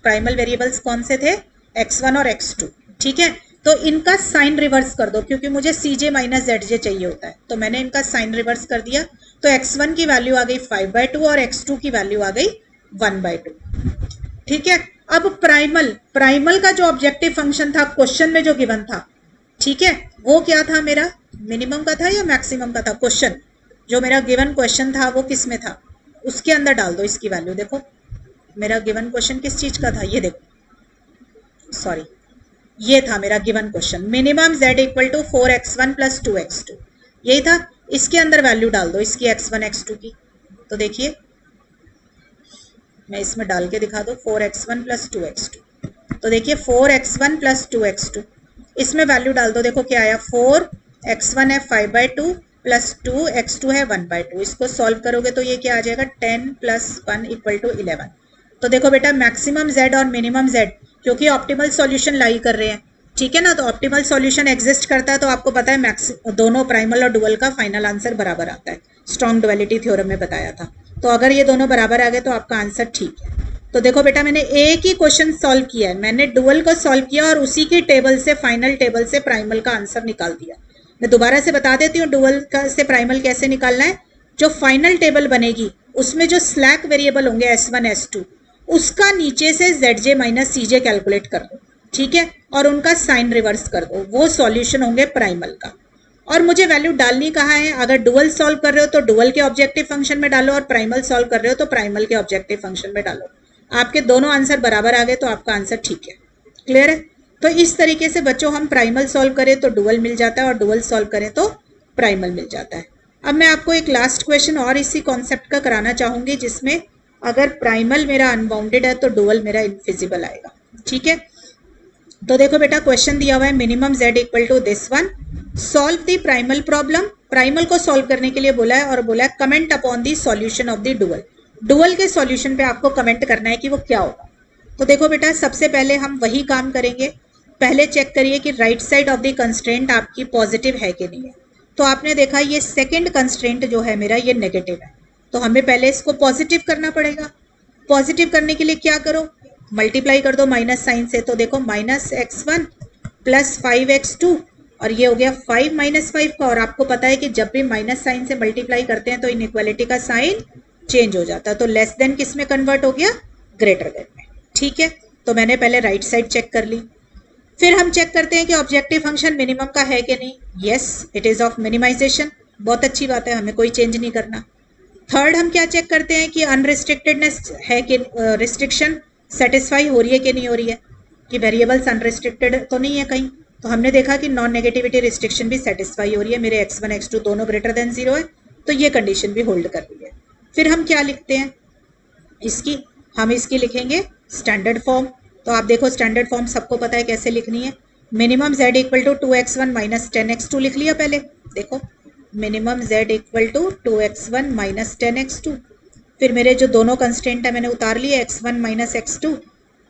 प्राइमल वेरिएबल्स कौन से थे, X1 और X2, ठीक है। तो इनका साइन रिवर्स कर दो, क्योंकि मुझे CJ माइनस ZJ चाहिए होता है। तो मैंने इनका साइन रिवर्स कर दिया। तो X1 की वैल्यू आ गई 5/2 और X2 की वैल्यू आ गई 1/2, ठीक है। अब प्राइमल का जो ऑब्जेक्टिव फंक्शन था क्वेश्चन में जो गिवन था, ठीक है, वो क्या था मेरा, मिनिमम का था या मैक्सिमम का था। क्वेश्चन जो मेरा गिवन क्वेश्चन था वो किस में था, उसके अंदर डाल दो इसकी वैल्यू। देखो मेरा गिवन क्वेश्चन किस चीज का था, ये देखो, सॉरी, ये था मेरा given question, minimum z equal to 4x1 plus 2x2, यही था। इसके अंदर वैल्यू डाल दो इसकी x1 x2 की। तो देखिए मैं इसमें डाल के दिखा दो, 4x1 प्लस 2x2। तो देखिए 4x1 प्लस 2x2, इसमें वैल्यू डाल दो। देखो क्या आया, 4x1 है 5/2 प्लस 2x2 है 1/2। इसको सॉल्व करोगे तो ये क्या आ जाएगा, 10 प्लस 1 इक्वल टू 11। तो देखो बेटा मैक्सिमम z और मिनिमम z, क्योंकि ऑप्टिमल सॉल्यूशन लाई कर रहे हैं, ठीक है ना। तो ऑप्टिमल सॉल्यूशन एग्जिस्ट करता है, तो आपको पता है दोनों प्राइमल और डुअल का फाइनल आंसर बराबर आता है। स्ट्रॉन्ग डुअलिटी थ्योरम में बताया था। तो अगर ये दोनों बराबर आ गए तो आपका आंसर ठीक है। तो देखो बेटा मैंने एक ही क्वेश्चन सॉल्व किया है, मैंने डुअल को सॉल्व किया और उसी की टेबल से, फाइनल टेबल से प्राइमल का आंसर निकाल दिया। मैं दोबारा से बता देती हूँ डुअल का से प्राइमल कैसे निकालना है। जो फाइनल टेबल बनेगी उसमें जो स्लैक वेरिएबल होंगे S1 S2, उसका नीचे से ZJ माइनस CJ कैलकुलेट कर दो, ठीक है, और उनका साइन रिवर्स कर दो, वो सॉल्यूशन होंगे प्राइमल का। और मुझे वैल्यू डालनी कहाँ है, अगर डुअल सॉल्व कर रहे हो तो डुअल के ऑब्जेक्टिव फंक्शन में डालो, और प्राइमल सॉल्व कर रहे हो तो प्राइमल के ऑब्जेक्टिव फंक्शन में डालो। आपके दोनों आंसर बराबर आ गए तो आपका आंसर ठीक है। क्लियर है। तो इस तरीके से बच्चों हम प्राइमल सॉल्व करें तो डुअल मिल जाता है, और डुअल सॉल्व करें तो प्राइमल मिल जाता है। अब मैं आपको एक लास्ट क्वेश्चन और इसी कॉन्सेप्ट का कराना चाहूंगी, जिसमें अगर प्राइमल मेरा अनबाउंडेड है तो डुअल मेरा इनफिजिबल आएगा, ठीक है। तो देखो बेटा क्वेश्चन दिया हुआ है, minimum z equal to this one, solve the primal problem. Primal को सॉल्व करने के लिए बोला है, और बोला है comment upon the solution of the dual. Dual के सॉल्यूशन पे आपको कमेंट करना है कि वो क्या होगा। तो देखो बेटा सबसे पहले हम वही काम करेंगे, पहले चेक करिए कि right side of the constraint आपकी पॉजिटिव है कि नहीं है। तो आपने देखा ये सेकेंड कंस्ट्रेंट जो है मेरा ये नेगेटिव है, तो हमें पहले इसको पॉजिटिव करना पड़ेगा। पॉजिटिव करने के लिए क्या करो, मल्टीप्लाई कर दो माइनस साइन से। तो देखो -x1 प्लस 5x2, और ये हो गया 5 - 5 का। और आपको पता है कि जब भी माइनस साइन से मल्टीप्लाई करते हैं तो इनइक्वालिटी का साइन चेंज हो जाता है। तो लेस देन किस में कन्वर्ट हो गया, ग्रेटर देन में, ठीक है। तो मैंने पहले राइट साइड चेक कर ली। फिर हम चेक करते हैं कि ऑब्जेक्टिव फंक्शन मिनिमम का है कि नहीं। Yes it is of minimization, बहुत अच्छी बात है, हमें कोई चेंज नहीं करना। थर्ड हम क्या चेक करते हैं कि अनरिस्ट्रिक्टेडनेस है कि रिस्ट्रिक्शन सेटिस्फाई हो रही है कि नहीं हो रही है, कि वेरिएबल्स अनरिस्ट्रिक्टेड तो नहीं है कहीं। तो हमने देखा कि नॉन नेगेटिविटी रिस्ट्रिक्शन भी सेटिस्फाई हो रही है, मेरे x1 x2 दोनों ग्रेटर देन 0 है, तो ये कंडीशन भी होल्ड कर रही है। फिर हम क्या लिखते हैं, हम इसकी लिखेंगे स्टैंडर्ड फॉर्म। तो आप देखो स्टैंडर्ड फॉर्म सबको पता है कैसे लिखनी है। Minimum z equal to 2x1 minus 10x2 लिख लिया पहले। देखो minimum z equal to 2x1 minus 10x2। फिर मेरे जो दोनों कंस्टेंट है मैंने उतार लिए, x1 minus x2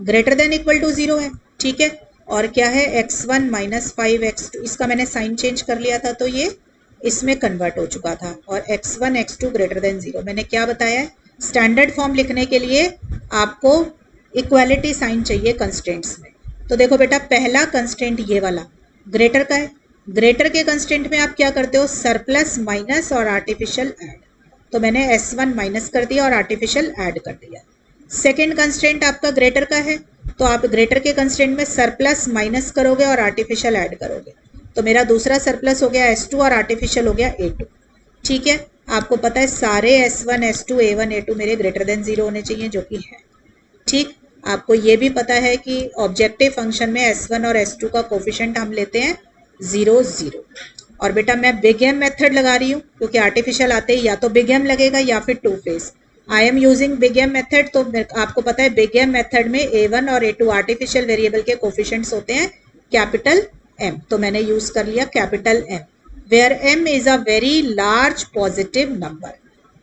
greater than equal to 0 है, ठीक है। और क्या है x1 माइनस 5x2, इसका मैंने साइन चेंज कर लिया था तो ये इसमें कन्वर्ट हो चुका था। और x1 x2 ग्रेटर देन 0 मैंने क्या बताया है, स्टैंडर्ड फॉर्म लिखने के लिए आपको इक्वालिटी साइन चाहिए कंस्टेंट्स में। तो देखो बेटा पहला कंस्टेंट ये वाला ग्रेटर का है, ग्रेटर के कंस्टेंट में आप क्या करते हो, सरप्लस माइनस और आर्टिफिशियल ऐड। तो मैंने s1 माइनस कर दिया और आर्टिफिशियल ऐड कर दिया। सेकेंड कंस्टेंट आपका ग्रेटर का है, तो आप ग्रेटर के कंस्टेंट में सरप्लस माइनस करोगे और आर्टिफिशियल ऐड करोगे। तो मेरा दूसरा सरप्लस हो गया s2 और आर्टिफिशियल हो गया a2, ठीक है। आपको पता है सारे s1 s2 a1 a2 मेरे ग्रेटर देन 0 होने चाहिए, जो कि है, ठीक। आपको ये भी पता है कि ऑब्जेक्टिव फंक्शन में s1 और s2 का कोफिशिएंट हम लेते हैं 0 0। और बेटा मैं बिग एम मेथड लगा रही हूँ क्योंकि आर्टिफिशियल आते ही या तो बिग एम लगेगा या फिर two phase. I am using big M method, तो आपको पता है बिग एम मेथड में a1 और a2 आर्टिफिशियल वेरिएबल के कोफिशिएंट्स होते हैं कैपिटल M, तो मैंने यूज कर लिया capital M, where M is a very large positive number.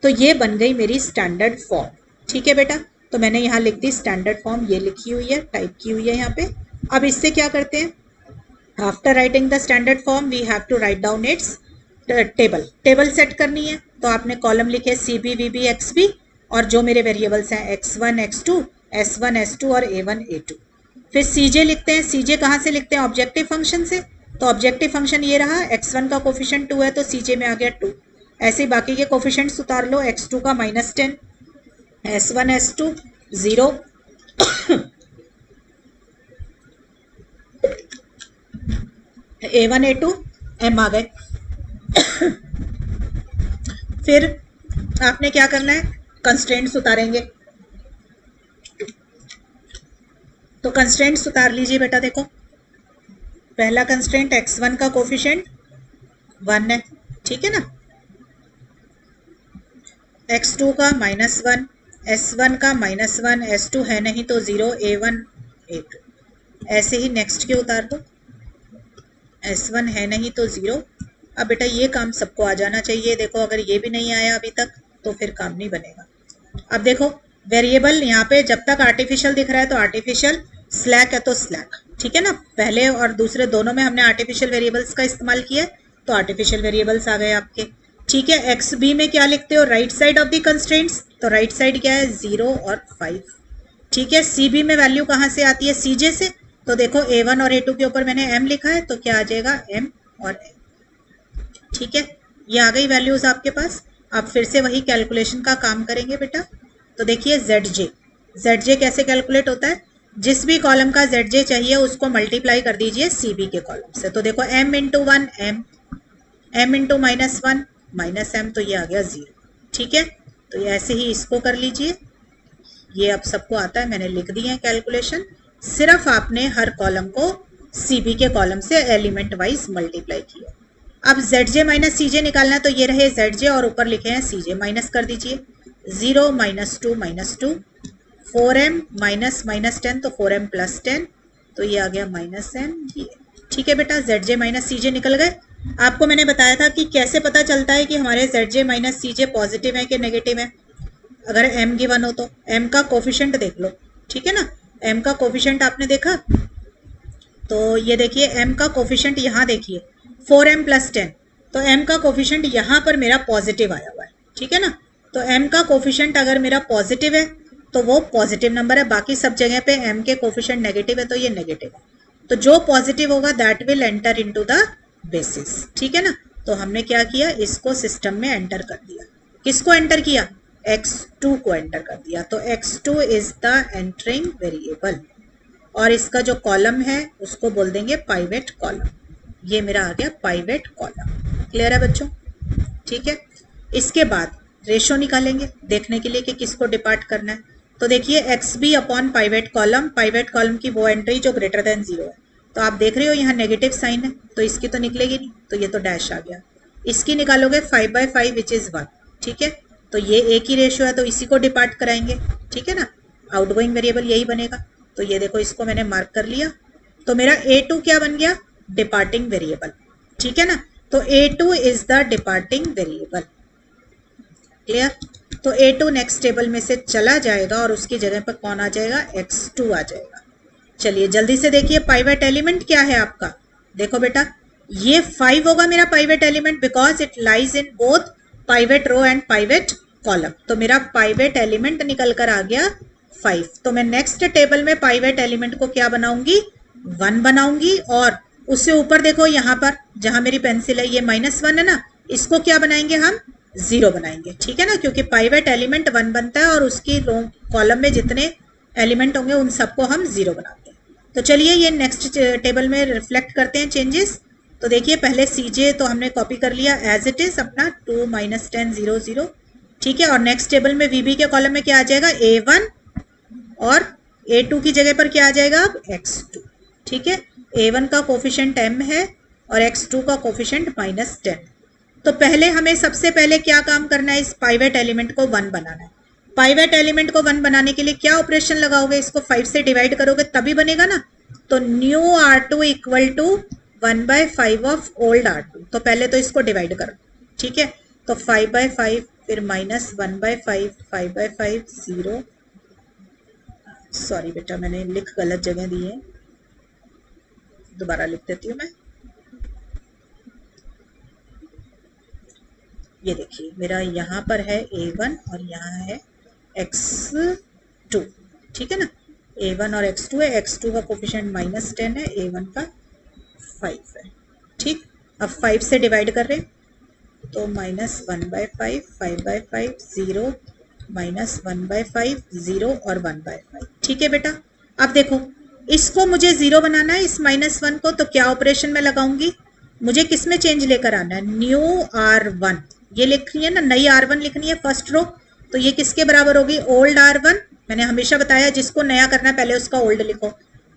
तो ये बन गई मेरी स्टैंडर्ड फॉर्म, ठीक है बेटा। तो मैंने यहाँ लिख दी स्टैंडर्ड फॉर्म, ये लिखी हुई है, टाइप की हुई है यहाँ पे। अब इससे क्या करते हैं, after writing the standard form we have to write down its table set करनी है। तो आपने कॉलम लिखे CB VB XB और जो मेरे वेरिएबल्स हैं x1 x2 s1 s2 और a1 a2। फिर CJ लिखते हैं, CJ कहाँ से लिखते हैं, ऑब्जेक्टिव फंक्शन से। तो ऑब्जेक्टिव फंक्शन ये रहा, x1 का कोफिशिएंट 2 है तो CJ में आ गया 2। ऐसे ही बाकी के कोफिशिएंट्स उतार लो, x2 का -10, s1 s2 0, a1 a2 m आ गए। फिर आपने क्या करना है, कंस्ट्रेंट्स उतारेंगे। तो कंस्ट्रेंट्स उतार लीजिए बेटा। देखो पहला कंस्ट्रेंट x1 का कोफिशिएंट 1 है, ठीक है ना, x2 का -1, s1 का -1, s2 है नहीं तो 0, a1 a2। ऐसे ही नेक्स्ट के उतार दो, s1 है नहीं तो 0। अब बेटा ये काम सबको आ जाना चाहिए। देखो अगर ये भी नहीं आया अभी तक तो फिर काम नहीं बनेगा। अब देखो वेरिएबल यहाँ पे जब तक आर्टिफिशियल दिख रहा है तो आर्टिफिशियल, स्लैक है तो स्लैक, ठीक है ना। पहले और दूसरे दोनों में हमने आर्टिफिशियल वेरिएबल्स का इस्तेमाल किया तो आर्टिफिशियल वेरिएबल्स आ गए आपके, ठीक है। एक्स बी में क्या लिखते हो, right side of the constraints, तो राइट साइड क्या है 0 और 5, ठीक है। सी बी में वैल्यू कहाँ से आती है, CJ से। तो देखो a1 और a2 के ऊपर मैंने m लिखा है तो क्या आ जाएगा m और m, ठीक है। ये आ गई वैल्यूज आपके पास। अब फिर से वही कैलकुलेशन का काम करेंगे बेटा। तो देखिए ZJ कैसे कैलकुलेट होता है, जिस भी कॉलम का ZJ चाहिए उसको मल्टीप्लाई कर दीजिए CB के कॉलम से। तो देखो m into 1 m into -1 -m, तो ये आ गया 0, ठीक है। तो ये ऐसे ही इसको कर लीजिए। ये अब सबको आता है, मैंने लिख दी है कैलकुलेशन। सिर्फ आपने हर कॉलम को CB के कॉलम से एलिमेंट वाइज मल्टीप्लाई किया। अब ZJ माइनस CJ निकालना है तो ये रहे ZJ और ऊपर लिखे हैं CJ, माइनस कर दीजिए। 0 -2 4m -10 तो 4m + 10, तो ये आ गया -m, ये, ठीक है बेटा। ZJ माइनस CJ निकल गए। आपको मैंने बताया था कि कैसे पता चलता है कि हमारे ZJ माइनस CJ पॉजिटिव है कि नेगेटिव है। अगर m गिवन हो तो m का कोफिशिएंट देख लो, ठीक है ना। m का कोफिशिएंट आपने देखा, तो ये देखिए m का कोफिशिएंट यहाँ देखिए 4m + 10, तो m का कोफिशिएंट यहाँ पर मेरा पॉजिटिव आया हुआ है, ठीक है ना। तो m का कोफिशिएंट अगर मेरा पॉजिटिव है तो वो पॉजिटिव नंबर है, बाकी सब जगह पे m के कोफिशिएंट नेगेटिव है तो ये नेगेटिव है। तो जो पॉजिटिव होगा that will enter into the basis, ठीक है ना। तो हमने क्या किया, इसको सिस्टम में एंटर कर दिया। किसको एंटर किया, x2 को एंटर कर दिया। तो x2 is the entering variable और इसका जो कॉलम है उसको बोल देंगे पाइवेट कॉलम। ये मेरा आ गया पाइवेट कॉलम। क्लियर है बच्चों, ठीक है। इसके बाद रेशो निकालेंगे देखने के लिए कि किसको डिपार्ट करना है। तो देखिए XB अपॉन पाइवेट कॉलम की वो एंट्री जो ग्रेटर देन 0 है। तो आप देख रहे हो यहाँ नेगेटिव साइन है तो इसकी तो निकलेगी नहीं, तो ये तो डैश आ गया। इसकी निकालोगे 5/5 विच इज 1, ठीक है। तो ये एक ही रेशियो है तो इसी को डिपार्ट कराएंगे, ठीक है ना। आउटगोइंग वेरिएबल यही बनेगा। तो ये देखो इसको मैंने मार्क कर लिया। तो मेरा A2 क्या बन गया? Departing variable. ठीक है ना, तो A2 is the departing variable. Clear? तो A2 नेक्स्ट टेबल में से चला जाएगा और उसकी जगह पर कौन आ जाएगा? X2 आ जाएगा। चलिए जल्दी से देखिए पाइवेट एलिमेंट क्या है आपका। देखो बेटा ये 5 होगा मेरा pivot element because it lies in both pivot row and pivot column. तो मेरा पाइवेट एलिमेंट निकल कर आ गया 5। तो मैं नेक्स्ट टेबल में पाइवेट एलिमेंट को क्या बनाऊंगी? 1 बनाऊंगी। और उससे ऊपर देखो यहाँ पर जहां मेरी पेंसिल है ये -1 है ना, इसको क्या बनाएंगे हम? 0 बनाएंगे। ठीक है ना, क्योंकि पाइवेट एलिमेंट 1 बनता है और उसकी रो कॉलम में जितने एलिमेंट होंगे उन सबको हम 0 बनाते हैं। तो चलिए ये नेक्स्ट टेबल में रिफ्लेक्ट करते हैं चेंजेस। तो देखिए पहले CJ तो हमने कॉपी कर लिया एज इट इज अपना 2 - 10 0 0। ठीक है, और नेक्स्ट टेबल में VB के कॉलम में क्या आ जाएगा? A1 और A2 की जगह पर क्या आ जाएगा? अब X2। ठीक है, A1 का कोफिशिएंट m है और X2 का कोफिशिएंट -10। तो पहले हमें सबसे पहले क्या काम करना है? इस पाइवेट एलिमेंट को 1 बनाना है। पाइवेट एलिमेंट को 1 बनाने के लिए क्या ऑपरेशन लगाओगे? इसको 5 से डिवाइड करोगे तभी बनेगा ना। तो new R2 equal to 1/5 of old R2। तो पहले तो इसको डिवाइड करो। ठीक है, तो 5/5 फिर -1/5 5/5 0। सॉरी बेटा मैंने लिख गलत जगह दी है, दोबारा लिख देती हूँ मैं। ये देखिए मेरा यहाँ पर है A1 और यहाँ है X2। ठीक है ना, A1 और X2 है। X2 का कोफिशिएंट -10 है, A1 का 5 है। ठीक, अब 5 से डिवाइड कर रहे हैं तो -1/5 5/5 0 -1/5 0 और 1/5। ठीक है बेटा, अब देखो इसको मुझे 0 बनाना है इस -1 को। तो क्या ऑपरेशन में लगाऊंगी? मुझे किस में चेंज लेकर आना है? New R1। ये लिख रही है ना, नई R1 लिखनी है फर्स्ट रो। तो ये किसके बराबर होगी? Old R1। मैंने हमेशा बताया जिसको नया करना है पहले उसका ओल्ड लिखो,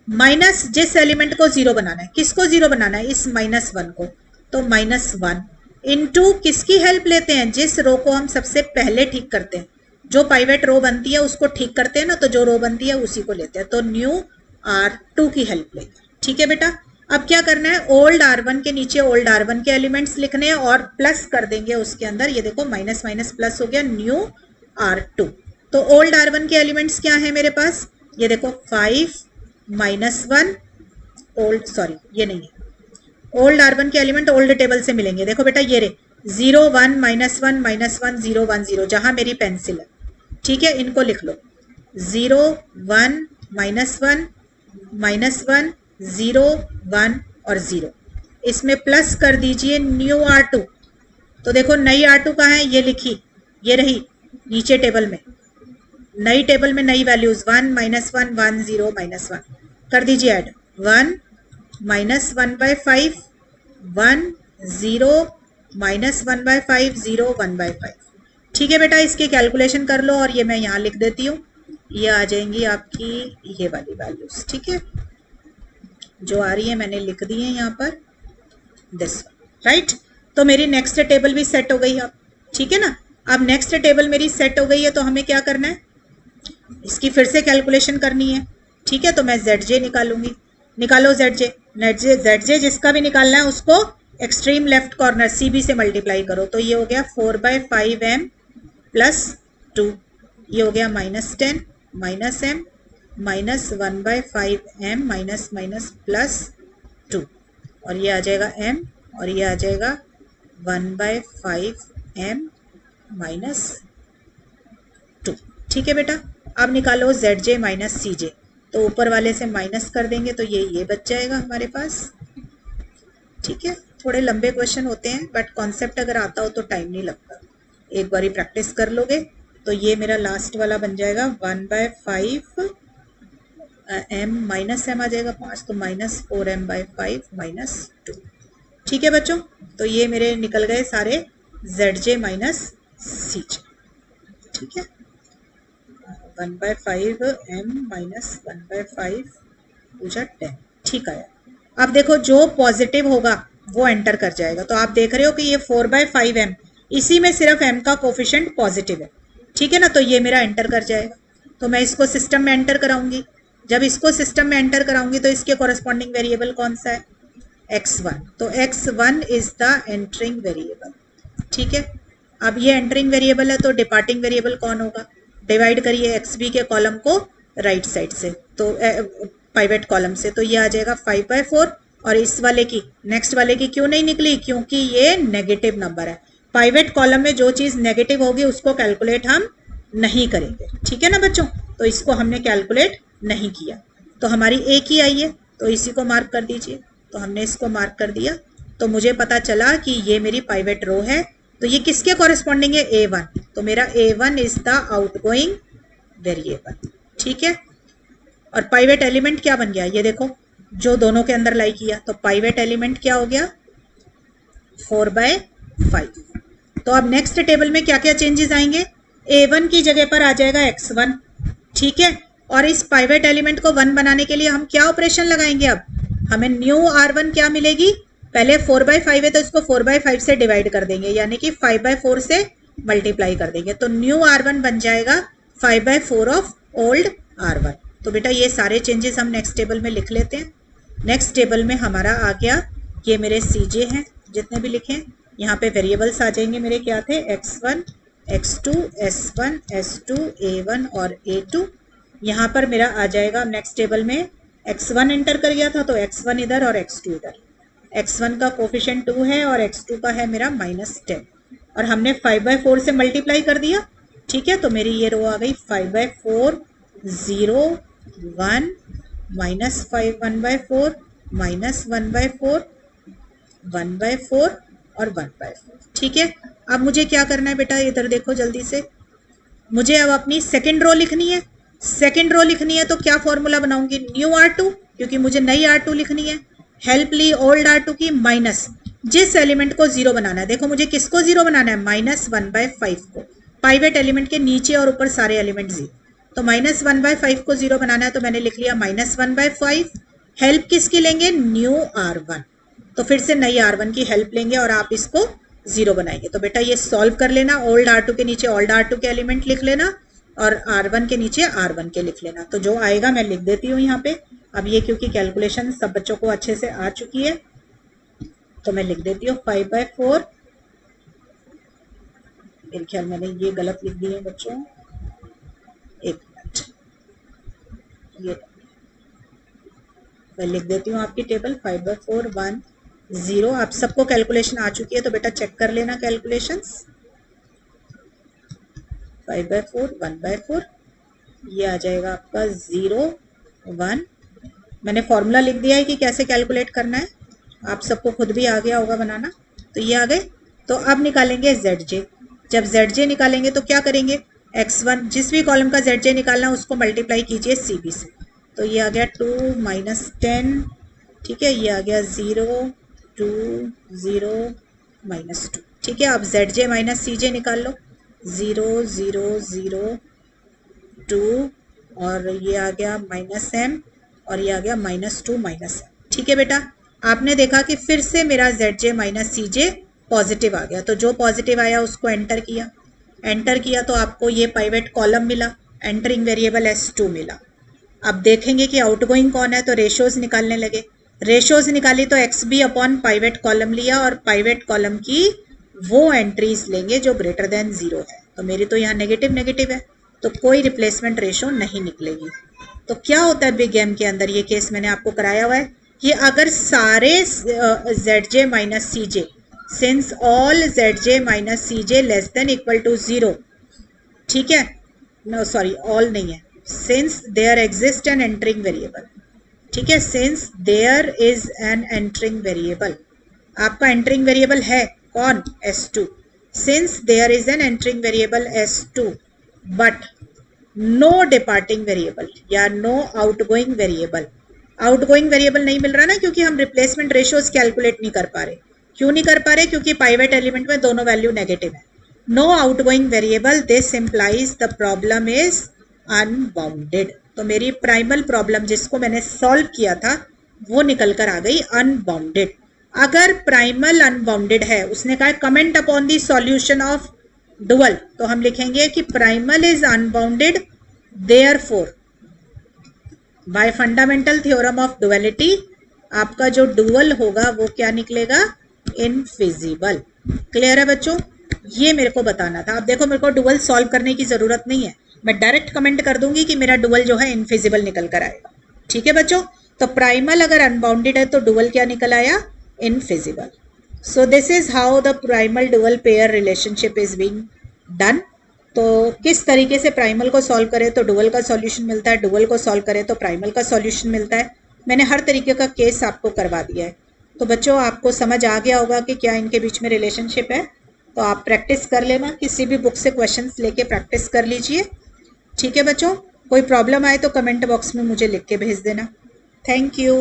माइनस जिस एलिमेंट को 0 बनाना है। किसको 0 बनाना है? इस -1 को। तो -1 इनटू किसकी हेल्प लेते हैं? जिस रो को हम सबसे पहले ठीक करते हैं, जो पाइवेट रो बनती है उसको ठीक करते हैं ना, तो जो रो बनती है उसी को लेते हैं। तो न्यू R2 की हेल्प लेते हैं। ठीक है बेटा, अब क्या करना है? ओल्ड R1 के नीचे ओल्ड R1 के एलिमेंट्स लिखने हैं और प्लस कर देंगे उसके अंदर। ये देखो माइनस माइनस प्लस हो गया, न्यू R2। तो ओल्ड R1 के एलिमेंट्स क्या है मेरे पास? ये देखो 5 -1 ओल्ड, सॉरी ये नहीं है, ओल्ड R1 के एलिमेंट ओल्ड टेबल से मिलेंगे। देखो बेटा ये रे 0 1 -1 -1 0 1 0 जहां मेरी पेंसिल है। ठीक है, इनको लिख लो 0 1 -1 -1 0 1 और 0। इसमें प्लस कर दीजिए न्यू R2। तो देखो नई R2 कहाँ है? ये लिखी, ये रही नीचे टेबल में, नई टेबल में नई वैल्यूज 1 -1 1 0 -1 कर दीजिए ऐड। 1 -1/5 1 0 -1/5 0 1/5। ठीक है बेटा, इसकी कैलकुलेशन कर लो और ये मैं यहाँ लिख देती हूँ। ये आ जाएंगी आपकी ये वाली वैल्यूज। ठीक है, जो आ रही है मैंने लिख दी है यहाँ पर, दिस राइट। तो मेरी नेक्स्ट टेबल भी सेट हो गई अब। ठीक है ना, अब नेक्स्ट टेबल मेरी सेट हो गई है तो हमें क्या करना है? इसकी फिर से कैलकुलेशन करनी है। ठीक है, तो मैं ZJ निकालूंगी। निकालो ZJ जिसका भी निकालना है उसको एक्सट्रीम लेफ्ट कॉर्नर CB से मल्टीप्लाई करो। तो ये हो गया 4/5m + 2। ये हो गया -10 -m -1/5m माइनस प्लस 2 और ये आ जाएगा m और ये आ जाएगा 1/5m -2। ठीक है बेटा, अब निकालो ZJ - CJ। तो ऊपर वाले से माइनस कर देंगे तो ये बच जाएगा हमारे पास। ठीक है, थोड़े लंबे क्वेश्चन होते हैं बट कॉन्सेप्ट अगर आता हो तो टाइम नहीं लगता। एक बारी प्रैक्टिस कर लोगे तो ये मेरा लास्ट वाला बन जाएगा 1/5 m -m आ जाएगा 5, तो -4m/5 -2। ठीक है बच्चों, तो ये मेरे निकल गए सारे ZJ - CJ। ठीक है, 1/5m - 1/5 पूजा 10। ठीक आया। अब देखो जो पॉजिटिव होगा वो एंटर कर जाएगा। तो आप देख रहे हो कि ये 4/5m, इसी में सिर्फ m का कोफिशिएंट पॉजिटिव है। ठीक है ना, तो ये मेरा एंटर कर जाएगा। तो मैं इसको सिस्टम में एंटर कराऊंगी। जब इसको सिस्टम में एंटर कराऊंगी तो इसके कॉरेस्पॉन्डिंग वेरिएबल कौन सा है, x1, तो x1 is the entering variable. ठीक है, अब ये एंटरिंग वेरिएबल है तो डिपार्टिंग वेरिएबल कौन होगा, डिवाइड करिए xb के कॉलम को राइट साइड से, तो पाइवेट कॉलम से, तो ये आ जाएगा 5/4, और इस वाले की नेक्स्ट वाले की क्यों नहीं निकली, क्योंकि ये नेगेटिव नंबर है। पाइवेट कॉलम में जो चीज नेगेटिव होगी उसको कैलकुलेट हम नहीं करेंगे। ठीक है ना बच्चों, तो इसको हमने कैलकुलेट नहीं किया, तो हमारी एक ही आई है, तो इसी को मार्क कर दीजिए। तो हमने इसको मार्क कर दिया, तो मुझे पता चला कि ये मेरी पाइवेट रो है, तो ये किसके कॉरेस्पॉन्डिंग है, A1, तो मेरा A1 is the outgoing variable. ठीक है, और पाइवेट एलिमेंट क्या बन गया, ये देखो जो दोनों के अंदर लाई किया, तो पाइवेट एलिमेंट क्या हो गया, 4/5। तो अब नेक्स्ट टेबल में क्या क्या चेंजेस आएंगे, A1 की जगह पर आ जाएगा x1। ठीक है, और इस पाइवेट एलिमेंट को 1 बनाने के लिए हम क्या ऑपरेशन लगाएंगे, अब हमें न्यू R1 क्या मिलेगी, पहले 4/5 है तो इसको 4/5 से डिवाइड कर देंगे, यानी कि 5/4 से मल्टीप्लाई कर देंगे, तो न्यू R1 बन जाएगा 5/4 ऑफ ओल्ड R1। तो बेटा ये सारे चेंजेस हम नेक्स्ट टेबल में लिख लेते हैं। नेक्स्ट टेबल में हमारा आ गया, ये मेरे CJ हैं जितने भी लिखे, यहाँ पे वेरिएबल्स आ जाएंगे मेरे, क्या थे, x1, x2, s1, s2, a1 और a2। यहाँ पर मेरा आ जाएगा नेक्स्ट टेबल में, x1 एंटर कर गया था तो x1 इधर और x2 इधर, x1 का कोफिशिएंट 2 है और x2 का है मेरा -10, और हमने 5/4 से मल्टीप्लाई कर दिया। ठीक है, तो मेरी ये रो आ गई 5/4, 0, 1, -5, 1/4, -1/4, 1/4 और 1/4। ठीक है, अब मुझे क्या करना है बेटा, इधर देखो जल्दी से, मुझे अब अपनी सेकंड रो लिखनी है। सेकंड रो लिखनी है तो क्या फॉर्मूला बनाऊंगी, न्यू R2, क्योंकि मुझे नई R2 लिखनी है, हेल्प ली ओल्ड R2 की, माइनस जिस एलिमेंट को 0 बनाना है, देखो मुझे किसको 0 बनाना है, -1/5 को, पाइवेट एलिमेंट के नीचे और ऊपर सारे एलिमेंट 0, तो -1/5 को 0 बनाना है, तो मैंने लिख लिया -1/5। हेल्प किसकी लेंगे, न्यू R1, तो फिर से नई R1 की हेल्प लेंगे और आप इसको 0 बनाएंगे। तो बेटा ये सॉल्व कर लेना, ओल्ड R2 के नीचे ओल्ड R2 के एलिमेंट लिख लेना और R1 के नीचे R1 के लिख लेना, तो जो आएगा मैं लिख देती हूँ यहाँ पे। अब ये क्योंकि कैलकुलेशन सब बच्चों को अच्छे से आ चुकी है तो मैं लिख देती हूँ 5/4, मेरे ख्याल मैंने ये गलत लिख दी है बच्चों, एक मिनट, ये मैं लिख देती हूँ आपकी टेबल 5/4, 1, 0। आप सबको कैलकुलेशन आ चुकी है तो बेटा चेक कर लेना कैलकुलेशंस, 5/4, 1/4, ये आ जाएगा आपका 0, 1। मैंने फॉर्मूला लिख दिया है कि कैसे कैलकुलेट करना है, आप सबको खुद भी आ गया होगा बनाना, तो ये आ गए। तो अब निकालेंगे ZJ, जब ZJ निकालेंगे तो क्या करेंगे, x1 जिस भी कॉलम का ZJ निकालना उसको मल्टीप्लाई कीजिए CB से, तो ये आ गया 2 - 10। ठीक है, ये आ गया 0, 2, 0, -2। ठीक है, अब ZJ - CJ निकाल लो, 0, 0, 0, 2 और ये आ गया -m और ये आ गया -2 -m। ठीक है बेटा, आपने देखा कि फिर से मेरा ZJ - CJ पॉजिटिव आ गया, तो जो पॉजिटिव आया उसको एंटर किया, एंटर किया तो आपको ये पाइवेट कॉलम मिला, एंटरिंग वेरिएबल S2 मिला। अब देखेंगे कि आउटगोइंग कौन है, तो रेशोज निकालने लगे, रेशोज निकाली तो XB अपॉन पाइवेट कॉलम लिया और पाइवेट कॉलम की वो एंट्रीज लेंगे जो ग्रेटर देन 0 है, तो मेरी तो यहाँ नेगेटिव नेगेटिव है तो कोई रिप्लेसमेंट रेशो नहीं निकलेगी। तो क्या होता है बिग गेम के अंदर, ये केस मैंने आपको कराया हुआ है कि अगर सारे ZJ - CJ, since all ZJ - CJ less than equal to 0, ठीक है, नो सॉरी ऑल नहीं है, since there exist an entering variable, ठीक है, since there is an entering variable, आपका एंटरिंग वेरिएबल है कौन, S2, since there is an entering variable S2 but no departing variable या no outgoing variable, outgoing variable नहीं मिल रहा ना, क्योंकि हम रिप्लेसमेंट रेशियोज कैलकुलेट नहीं कर पा रहे। क्यों नहीं कर पा रहे, क्योंकि पाइवेट एलिमेंट में दोनों वैल्यू नेगेटिव है। No outgoing variable, this implies the problem is unbounded. तो मेरी प्राइमल प्रॉब्लम जिसको मैंने सॉल्व किया था वो निकल कर आ गई अनबाउंडेड। अगर प्राइमल अनबाउंडेड है, उसने कहा comment upon the solution of dual, तो हम लिखेंगे कि primal is unbounded therefore by fundamental theorem of duality आपका जो डुअल होगा वो क्या निकलेगा, इनफिजिबल। क्लियर है बच्चों, ये मेरे को बताना था। अब देखो मेरे को डुअल सॉल्व करने की जरूरत नहीं है, मैं डायरेक्ट कमेंट कर दूंगी कि मेरा डुअल जो है इनफिजिबल निकल कर आएगा। ठीक है बच्चों, तो प्राइमल अगर अनबाउंडेड है तो डुअल क्या निकल आया, infeasible. So this is how the primal dual pair relationship is being done. तो किस तरीके से प्राइमल को सॉल्व करें तो डुअल का सॉल्यूशन मिलता है, डुअल को सॉल्व करें तो प्राइमल का सॉल्यूशन मिलता है। मैंने हर तरीके का केस आपको करवा दिया है। तो बच्चों आपको समझ आ गया होगा कि क्या इनके बीच में रिलेशनशिप है। तो आप प्रैक्टिस कर लेना, किसी भी बुक से क्वेश्चंस लेके प्रैक्टिस कर लीजिए। ठीक है बच्चों, कोई प्रॉब्लम आए तो कमेंट बॉक्स में मुझे लिख के भेज देना। Thank you.